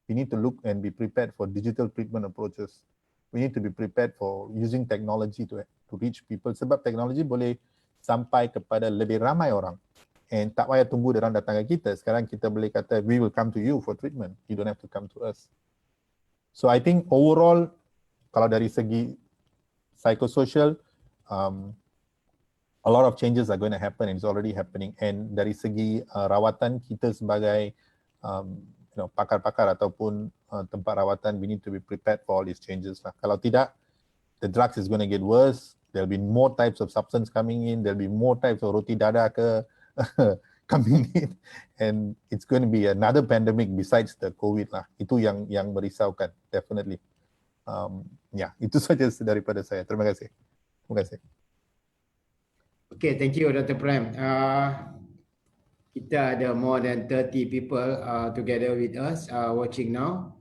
We need to look and be prepared for digital treatment approaches. We need to be prepared for using technology to reach people. Sebab teknologi boleh sampai kepada lebih ramai orang. And tak payah tunggu dia orang datang ke kita. Sekarang kita boleh kata, we will come to you for treatment. You don't have to come to us. So I think overall, kalau dari segi psychosocial, a lot of changes are going to happen and it's already happening. And dari segi rawatan, kita sebagai pakar-pakar ataupun tempat rawatan, we need to be prepared for all these changes lah. Kalau tidak, the drugs is going to get worse. There'll be more types of substance coming in. There'll be more types of roti dada ke coming in, and it's going to be another pandemic besides the COVID lah. Itu yang merisaukan, definitely. Itu saja daripada saya. Terima kasih. Okay, thank you Dr. Prem. Kita ada more than 30 people together with us watching now.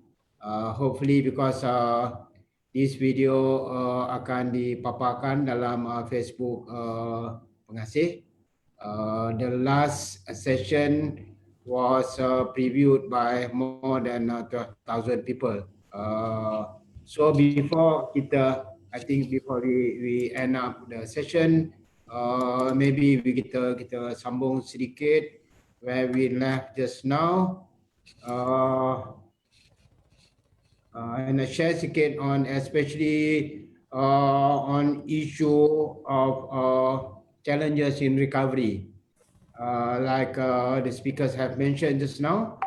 Hopefully because this video akan dipaparkan dalam Facebook pengasih. The last session was previewed by more than 12,000 people. So before we end up the session, maybe kita sambung sedikit where we left just now, and share sedikit on especially on issue of challenges in recovery, like the speakers have mentioned just now.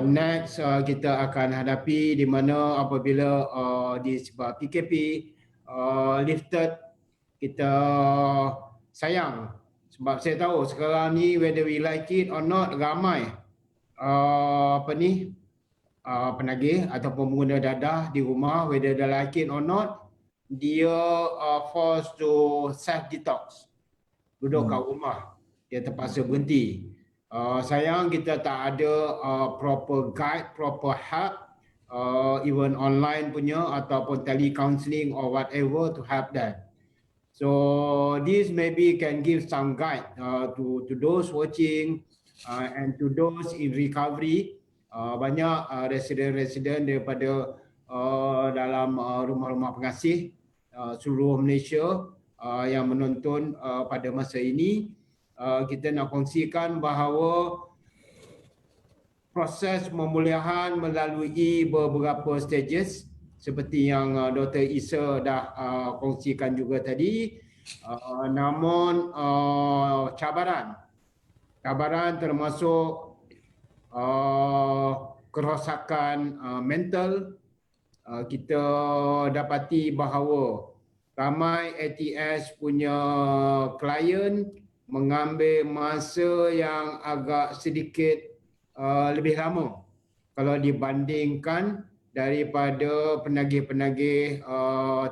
Next kita akan hadapi di mana apabila disebab PKP lifted, kita sayang Sebab saya tahu sekarang ni whether we like it or not, ramai penagih ataupun pengguna dadah di rumah, whether they like it or not, dia forced to self detox, duduk kat rumah, dia terpaksa berhenti. Sayang kita tak ada proper guide, proper help, even online punya ataupun telecounseling or whatever to help them. So this maybe can give some guide to those watching and to those in recovery. Banyak residen-residen daripada dalam rumah-rumah pengasih seluruh Malaysia yang menonton pada masa ini. Kita nak kongsikan bahawa proses pemulihan melalui beberapa stages seperti yang Dr. Isa dah kongsikan juga tadi. Namun cabaran termasuk kerosakan mental. Kita dapati bahawa ramai ATS punya klien mengambil masa yang agak sedikit lebih lama kalau dibandingkan daripada penagih-penagih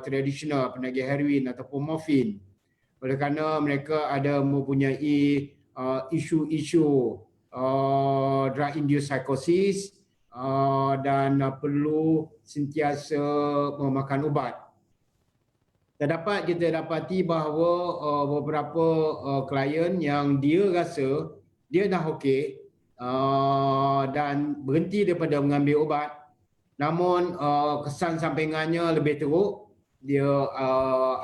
tradisional, penagih heroin ataupun morfin. Oleh kerana mereka ada mempunyai isu-isu drug induced psychosis dan perlu sentiasa memakan ubat. Kita dapati bahawa beberapa klien yang dia rasa dia dah okey dan berhenti daripada mengambil ubat, namun kesan sampingannya lebih teruk. Dia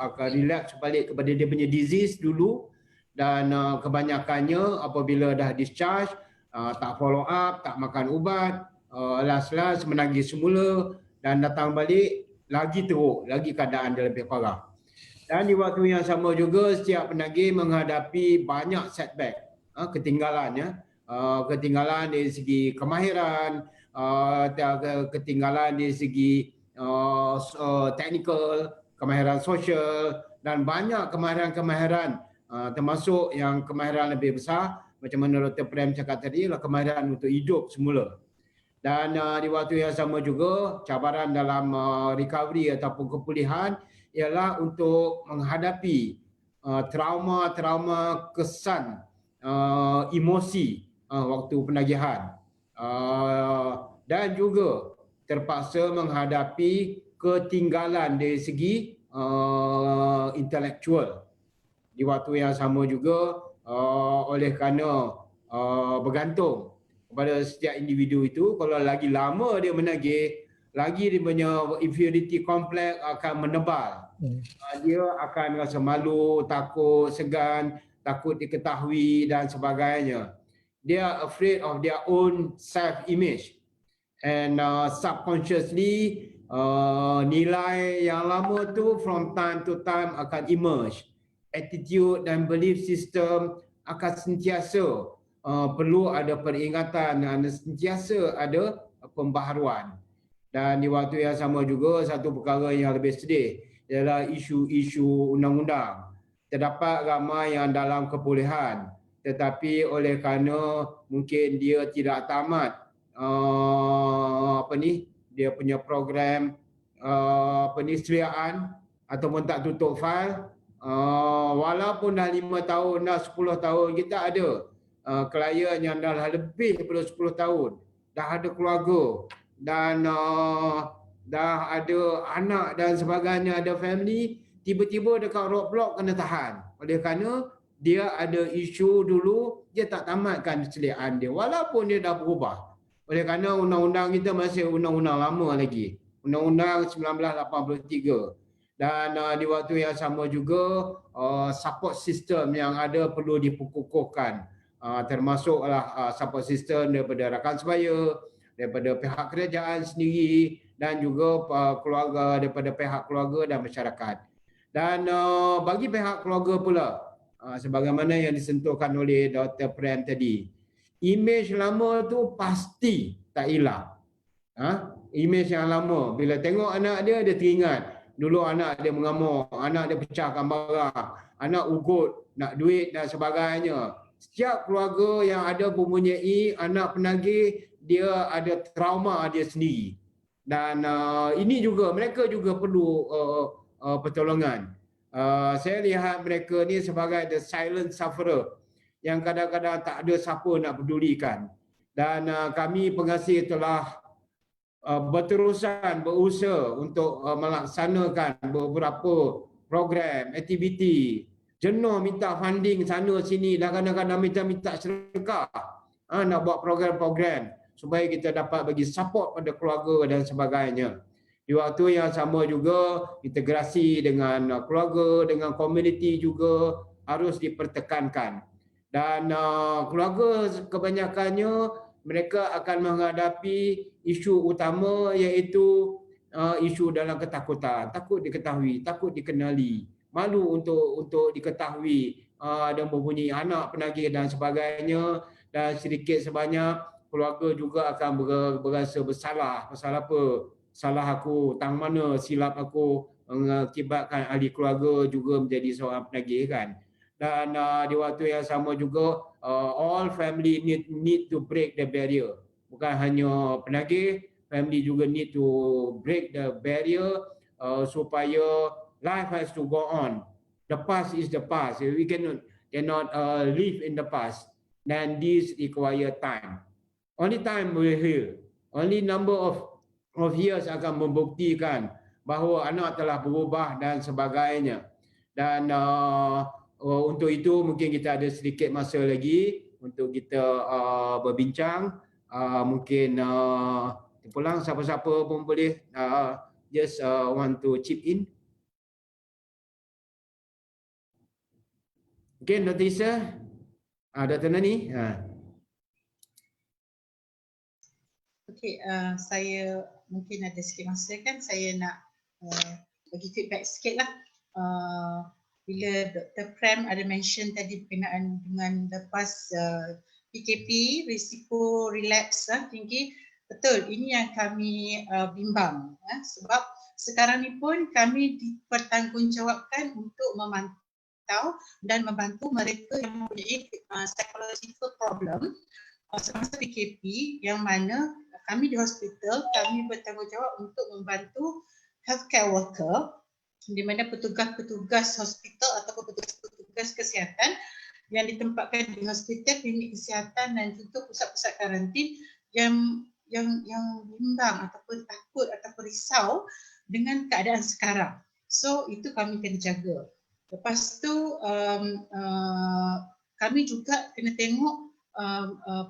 akan relapse balik kepada dia punya disease dulu, dan kebanyakannya apabila dah discharge tak follow up, tak makan ubat, last menagih semula dan datang balik lagi teruk, lagi keadaan dia lebih parah. Dan di waktu yang sama juga setiap penagih menghadapi banyak setback, ketinggalan dari segi kemahiran, ketinggalan dari segi technical, kemahiran sosial dan banyak kemahiran-kemahiran, termasuk yang kemahiran lebih besar macam mana Dr. Prem cakap tadi, adalah kemahiran untuk hidup semula. Dan di waktu yang sama juga cabaran dalam recovery ataupun kepulihan ialah untuk menghadapi trauma-trauma kesan emosi waktu penagihan, dan juga terpaksa menghadapi ketinggalan dari segi intelektual. Di waktu yang sama juga oleh kerana bergantung kepada setiap individu itu, kalau lagi lama dia menagih, lagi dia punya inferiority complex akan menebal. Dia akan rasa malu, takut, segan, takut diketahui dan sebagainya. They are afraid of their own self-image, and subconsciously nilai yang lama tu from time to time akan emerge. Attitude dan belief system akan sentiasa perlu ada peringatan dan sentiasa ada pembaharuan. Dan di waktu yang sama juga satu perkara yang lebih sedih ialah isu-isu undang-undang. Terdapat ramai yang dalam kepulihan, tetapi oleh kerana mungkin dia tidak tamat dia punya program penisriaan ataupun tak tutup fail, walaupun dah 5 tahun, dah 10 tahun, kita ada klien yang dah lebih daripada 10 tahun, dah ada keluarga dan dah ada anak dan sebagainya, ada family, tiba-tiba dekat roadblock kena tahan oleh kerana dia ada isu dulu, dia tak tamatkan seliaan dia walaupun dia dah berubah. Oleh kerana undang-undang kita masih undang-undang lama lagi, Undang-Undang 1983. Dan di waktu yang sama juga support system yang ada perlu diperkukuhkan, termasuklah support system daripada rakan sebaya, daripada pihak kerajaan sendiri dan juga keluarga, daripada pihak keluarga dan masyarakat. Dan bagi pihak keluarga pula, sebagaimana yang disentuhkan oleh Dr. Prem tadi, imej lama tu pasti tak hilang. Imej yang lama, bila tengok anak dia, dia teringat Dulu anak dia mengamuk, anak dia pecahkan barang, anak ugut, nak duit dan sebagainya. Setiap keluarga yang ada mempunyai anak penagih, dia ada trauma dia sendiri. Dan ini juga, mereka juga perlu pertolongan. Saya lihat mereka ni sebagai the silent sufferer yang kadang-kadang tak ada siapa nak pedulikan. Dan kami pengasih telah berterusan berusaha untuk melaksanakan beberapa program, aktiviti. Jenuh minta funding sana sini dan kadang-kadang minta sedekah nak buat program-program supaya kita dapat bagi support pada keluarga dan sebagainya. Di waktu yang sama juga integrasi dengan keluarga, dengan komuniti juga harus dipertekankan. Dan keluarga kebanyakannya mereka akan menghadapi isu utama iaitu isu dalam ketakutan, takut diketahui, takut dikenali, malu untuk diketahui dan mempunyai anak penagih dan sebagainya, dan sedikit sebanyak keluarga juga akan berasa bersalah. Pasal apa? Salah aku, tang mana silap aku mengakibatkan ahli keluarga juga menjadi seorang penagih kan. Dan di waktu yang sama juga all family need to break the barrier. Bukan hanya penagih, family juga need to break the barrier supaya life has to go on. The past is the past. We cannot live in the past. Then this require time. Only time will heal. Only number of years akan membuktikan bahawa anak telah berubah dan sebagainya. Dan untuk itu mungkin kita ada sedikit masa lagi untuk kita berbincang. Mungkin pulang siapa-siapa pun boleh just want to chip in. Okay, Dr. Isa, Dr. Nani. Okey, saya mungkin ada sikit masa kan, saya nak bagi feedback sikit lah. Bila Dr. Prem ada mention tadi berkenaan dengan lepas PKP, risiko relapse tinggi. Betul, ini yang kami bimbang. Sebab sekarang ni pun kami dipertanggungjawabkan untuk memantau dan membantu mereka yang mempunyai psychological problem semasa PKP, yang mana kami di hospital, kami bertanggungjawab untuk membantu healthcare worker, di mana petugas-petugas hospital ataupun petugas-petugas kesihatan yang ditempatkan di hospital, klinik kesihatan dan juga pusat-pusat karantin yang bimbang ataupun takut ataupun risau dengan keadaan sekarang. So itu kami kena jaga. Lepas tu kami juga kena tengok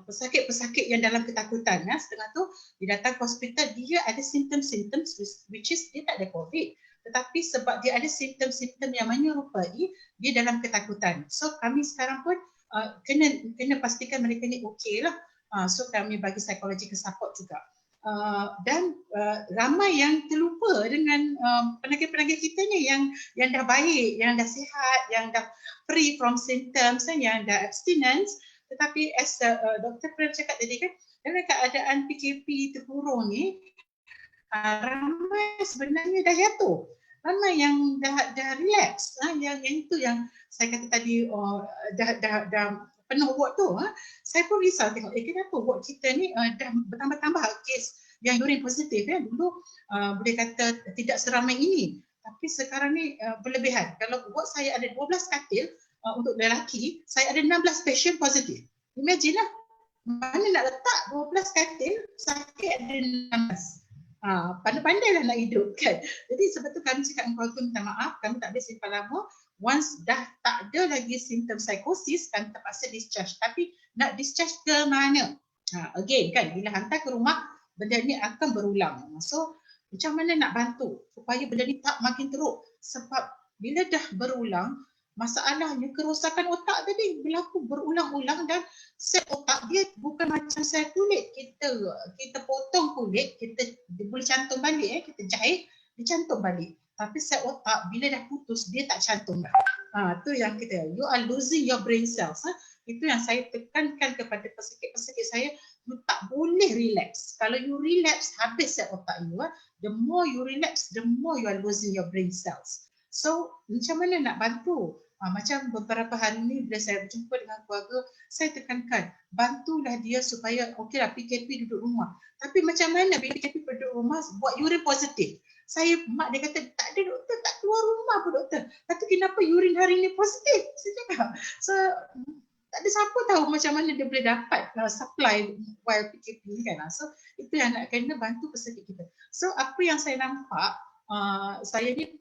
pesakit-pesakit yang dalam ketakutan. Setengah tu dia datang ke hospital, dia ada simptom-simptom which is dia tak ada COVID, tetapi sebab dia ada simptom-simptom yang menyerupai, dia dalam ketakutan. So kami sekarang pun kena pastikan mereka ni okey lah. So kami bagi psychological support juga. Dan ramai yang terlupa dengan penagih-penagih kita ni yang dah baik, yang dah sihat, yang dah free from symptoms, yang dah abstinence. Tetapi as Dr. Prem cakap tadi kan, dalam keadaan PKP terkurung ni, ramai sebenarnya dah jatuh, ramai yang dah relax, yang itu yang saya kata tadi, dah penuh ward tu. Saya pun risau tengok kenapa ward kita ni dah bertambah-tambah kes yang urine positif. Dulu boleh kata tidak seramai ini, tapi sekarang ni berlebihan. Kalau ward saya ada 12 katil untuk lelaki, saya ada 16 pasien positif. Imagine lah, mana nak letak 12 katil, sakit ada 16. Pandai-pandai lah nak hidup kan. Jadi sebab tu kami cakap dengan keluarga minta maaf, kami tak boleh simpan lama. Once dah tak ada lagi simptom psikosis, kami terpaksa discharge. Tapi nak discharge ke mana? Again kan, bila hantar ke rumah, benda ni akan berulang. So macam mana nak bantu supaya benda ni tak makin teruk? Sebab bila dah berulang, masalahnya kerosakan otak tadi berlaku berulang-ulang, dan sel otak dia bukan macam sel kulit. Kita potong kulit, kita boleh cantum balik, kita jahit, dia cantum balik. Tapi sel otak bila dah putus, dia tak cantum dah. Tu yang kita, you are losing your brain cells. Itu yang saya tekankan kepada pesakit-pesakit saya, you tak boleh relapse. Kalau you relapse, habis sel otak you. The more you relapse, the more you are losing your brain cells. So macam mana nak bantu? Macam beberapa hari ni bila saya berjumpa dengan keluarga, saya tekankan, bantulah dia supaya okeylah PKP duduk rumah. Tapi macam mana bila PKP duduk rumah buat urine positif? Mak dia kata, tak ada doktor, tak keluar rumah pun doktor. Tapi kenapa urine hari ni positif? Saya cakap. So tak ada siapa tahu macam mana dia boleh dapat supply while PKP ni kan. So itu yang nak kena bantu pesakit kita. So apa yang saya nampak, saya ni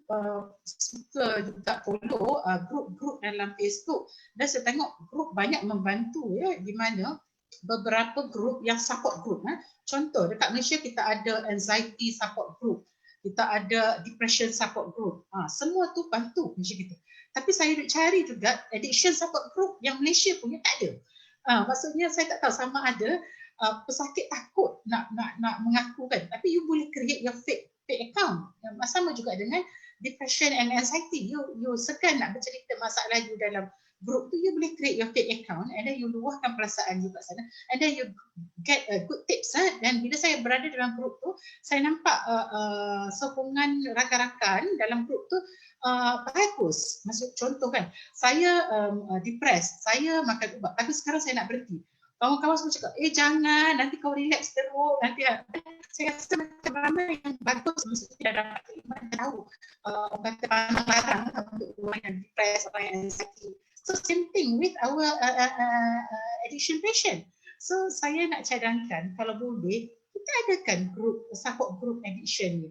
suka juga follow grup-grup dalam Facebook dan saya tengok grup banyak membantu ya, di mana beberapa grup yang support group. Contoh dekat Malaysia kita ada anxiety support group, kita ada depression support group. Semua tu bantu macam gitu. Tapi saya duk cari juga addiction support group yang Malaysia punya tak ada. Maksudnya saya tak tahu sama ada pesakit takut nak mengaku kan. Tapi you boleh create your fake account. Sama juga dengan depression and anxiety. You segan nak bercerita masalah you dalam group tu, you boleh create your fake account and then you luahkan perasaan you kat sana and then you get good tips. Dan bila saya berada dalam group tu, saya nampak sokongan rakan-rakan dalam group tu bagus. Maksud contoh kan, saya depressed, saya makan ubat tapi sekarang saya nak berhenti. Kawan-kawan semua cakap, jangan, nanti kau relax teruk, nanti saya rasa macam ramai yang bagus, maksudnya tidak dapat tahu orang kata larang untuk orang yang depressed, orang yang anxiety. So same thing with our addiction patient. So saya nak cadangkan kalau boleh kita adakan group, support group addiction ni.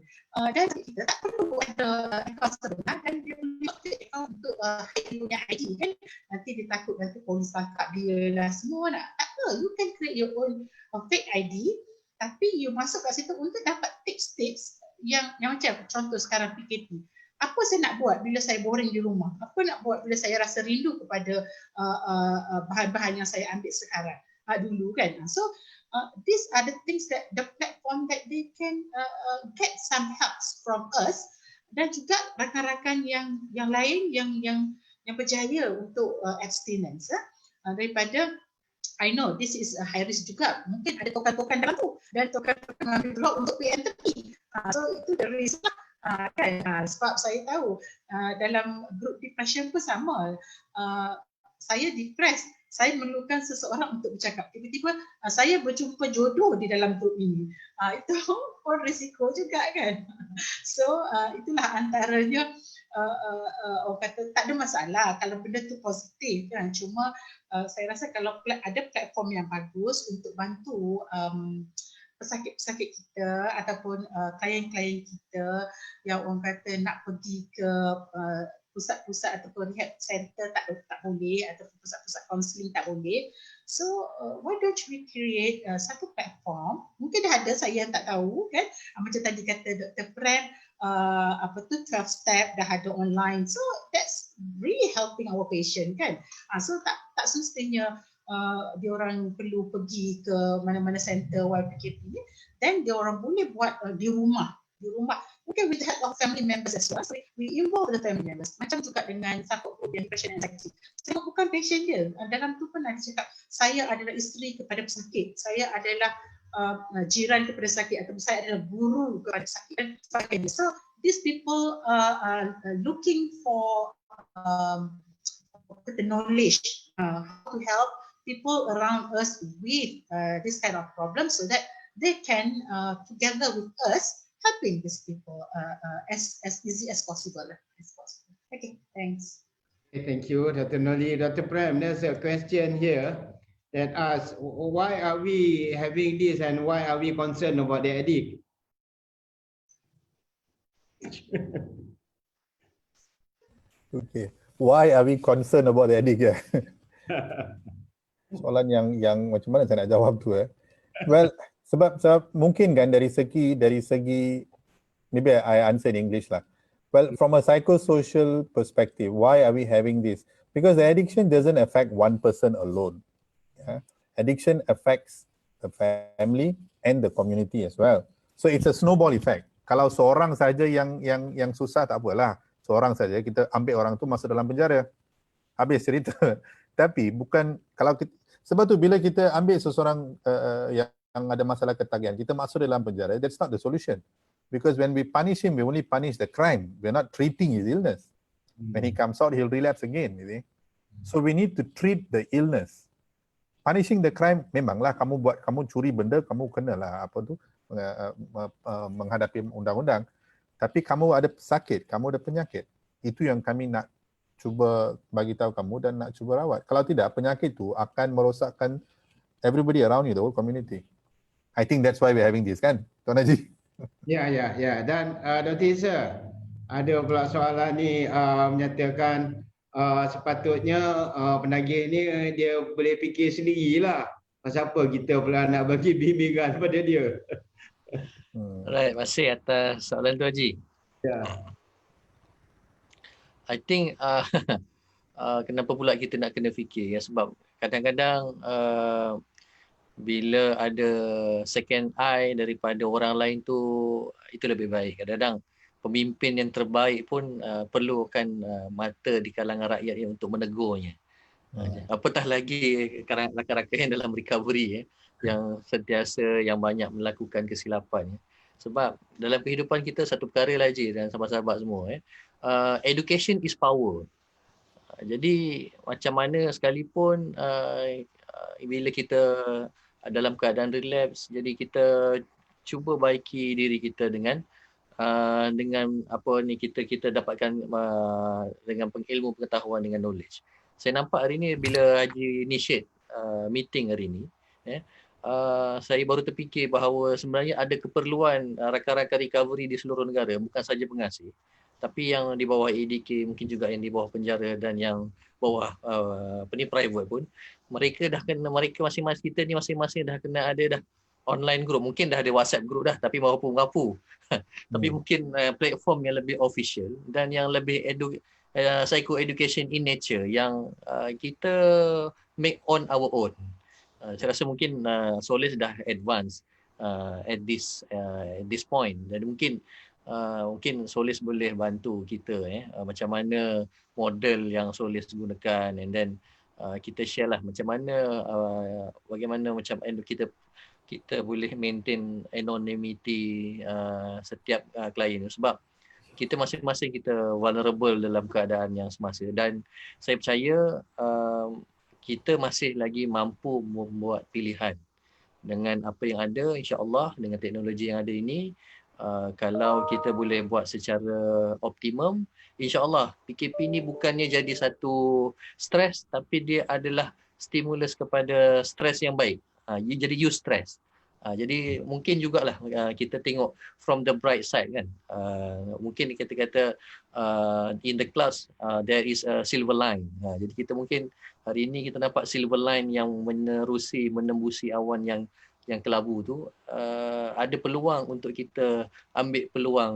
Dan kita tak perlu ada account sebenar dan dia boleh account untuk dia punya ID kan. Nanti dia takut nanti polis tangkap dia lah semua nak. Tak apa, you can create your own fake ID tapi you masuk kat situ untuk dapat tips-tips yang macam contoh sekarang PKP. Apa saya nak buat bila saya boring di rumah? Apa nak buat bila saya rasa rindu kepada bahan-bahan yang saya ambil sekarang dulu kan. So these are the things that the platform that they can get some helps from us dan juga rakan-rakan yang lain yang berjaya untuk abstinence daripada I know this is a high risk juga. Mungkin ada tokan-tokan dalam tu dan tokan-tokan ambil blok untuk PNTP. So itu the risk lah. Kan sebab saya tahu dalam group depression pun sama. Saya depressed, saya memerlukan seseorang untuk bercakap. Tiba-tiba saya berjumpa jodoh di dalam grup ini. Itu pun risiko juga kan. So itulah antaranya orang kata tak ada masalah kalau benda tu positif kan. Cuma saya rasa kalau ada platform yang bagus untuk bantu pesakit-pesakit kita ataupun klien-klien kita yang orang kata nak pergi ke pusat-pusat ataupun rehab center tak boleh ataupun pusat-pusat counselling tak boleh. So why don't we create satu platform, mungkin dah ada saya yang tak tahu kan, macam tadi kata Dr. Prem, 12 step dah ada online, so that's really helping our patient kan. So tak semestinya diorang perlu pergi ke mana-mana center YPKP ni, then diorang boleh buat di rumah. Mungkin with the help of family members as well. So we involve the family members. Macam juga dengan support group yang depression and anxiety. Saya bukan patient dia. Dalam tu pun ada cakap, saya adalah isteri kepada pesakit. Saya adalah jiran kepada sakit atau saya adalah guru kepada sakit dan sebagainya. So these people are looking for the knowledge how to help people around us with this kind of problem so that they can together with us helping these people as easy as possible. Okay, thanks. Okay, thank you, Dr. Noli. Dr. Prem, there's a question here that asks, why are we having this and why are we concerned about the addict? Okay, why are we concerned about the addict? Yeah. Soalan yang macam mana saya nak jawab tu Well, sebab mungkin kan dari segi maybe I answer in English lah. Well, from a psychosocial perspective, why are we having this? Because the addiction doesn't affect one person alone. Yeah? Addiction affects the family and the community as well. So it's a snowball effect. Kalau seorang saja yang susah tak apalah. Seorang saja kita ambil orang tu masuk dalam penjara. Habis cerita. Tapi bukan kalau kita, Sebab tu bila kita ambil seseorang yang ada masalah ketagihan, kita masuk dalam penjara, that's not the solution. Because when we punish him, we only punish the crime. We're not treating his illness. When he comes out, he'll relapse again, you see. So we need to treat the illness. Punishing the crime, memanglah kamu curi benda, kamu kenalah menghadapi undang-undang. Tapi kamu ada sakit, kamu ada penyakit. Itu yang kami nak cuba bagi tahu kamu dan nak cuba rawat. Kalau tidak, penyakit itu akan merosakkan everybody around you, the whole community. I think that's why we're having this, kan, Tuan Haji? Ya. Dan Dr. Isa, ada pula soalan ni menyatakan sepatutnya penagih ni dia boleh fikir sendirilah. Pasal apa kita pula nak bagi bimbingan pada dia? Alright, terima kasih atas soalan tu Haji. Ya. I think kenapa pula kita nak kena fikir ya, sebab kadang-kadang bila ada second eye daripada orang lain tu, itu lebih baik. Kadang-kadang pemimpin yang terbaik pun perlukan mata di kalangan rakyat yang untuk menegurnya. Apatah lagi rakan-rakan yang dalam recovery yang sentiasa yang banyak melakukan kesilapan. Sebab dalam kehidupan kita satu perkara lah Haji dan sahabat-sahabat semua, education is power. Jadi macam mana sekalipun bila kita dalam keadaan relapse, jadi kita cuba baiki diri kita dengan kita dapatkan dengan ilmu pengetahuan, dengan knowledge. Saya nampak hari ni bila Haji initiate meeting hari ni, saya baru terfikir bahawa sebenarnya ada keperluan rakan-rakan recovery di seluruh negara, bukan saja pengasih, tapi yang di bawah ADK, mungkin juga yang di bawah penjara dan yang bawah private pun, mereka masing-masing kita ni masing-masing dah kena ada dah online group, mungkin dah ada WhatsApp group dah tapi mengapu. Tapi mungkin platform yang lebih official dan yang lebih psycho education in nature yang kita make on our own. Saya rasa mungkin Solace dah advance at this point, dan mungkin Solace boleh bantu kita macam mana model yang Solace gunakan, and then kita share lah macam mana bagaimana macam kita boleh maintain anonymity setiap klien, sebab kita masing-masing kita vulnerable dalam keadaan yang semasa, dan saya percaya kita masih lagi mampu membuat pilihan dengan apa yang ada, insya-Allah dengan teknologi yang ada ini. Kalau kita boleh buat secara optimum, insya-Allah PKP ni bukannya jadi satu stres, tapi dia adalah stimulus kepada stres yang baik. Jadi use stress. Jadi mungkin jugalah kita tengok from the bright side kan. Mungkin kita kata in the clouds there is a silver line. Jadi kita mungkin hari ini kita dapat silver line yang menembusi awan yang kelabu tu. Ada peluang untuk kita ambil peluang,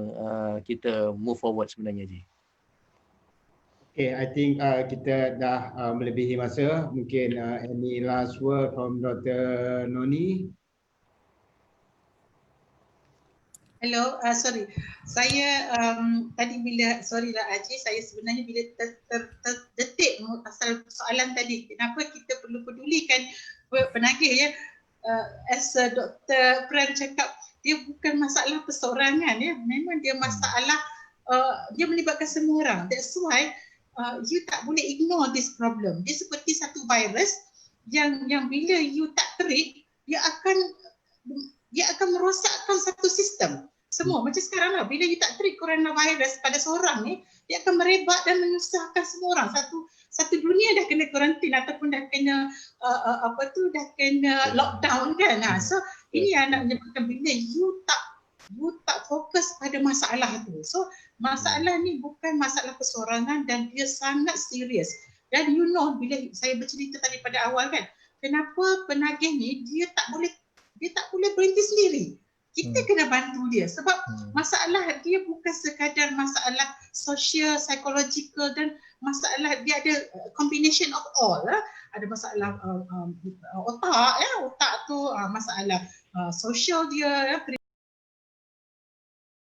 kita move forward sebenarnya Ji. Okay, I think kita dah melebihi masa. Mungkin any last word from Dr. Noni? Hello, sorry. Saya tadi sorry lah Haji, saya sebenarnya bila terdetik pasal soalan tadi, kenapa kita perlu pedulikan penagih ya. As Dr. Prem cakap, dia bukan masalah perseorangan ya. Memang dia masalah dia melibatkan semua orang. That's why you tak boleh ignore this problem. Dia seperti satu virus yang bila you tak treat, dia akan merosakkan satu sistem. Semua macam sekarang lah, bila you tak treat coronavirus pada seorang ni, dia akan merebak dan menyusahkan semua orang. Satu dunia dah kena karantin ataupun dah kena dah kena lockdown kan. So ini yang nak menyebabkan bila you tak fokus pada masalah tu. So masalah ni bukan masalah perseorangan dan dia sangat serius. Dan you know, bila saya bercerita tadi pada awal kan, kenapa penagih ni dia tak boleh berhenti sendiri. Kita kena bantu dia sebab masalah dia bukan sekadar masalah social, psychological, dan masalah dia ada combination of all. Ada masalah otak tu, masalah social dia,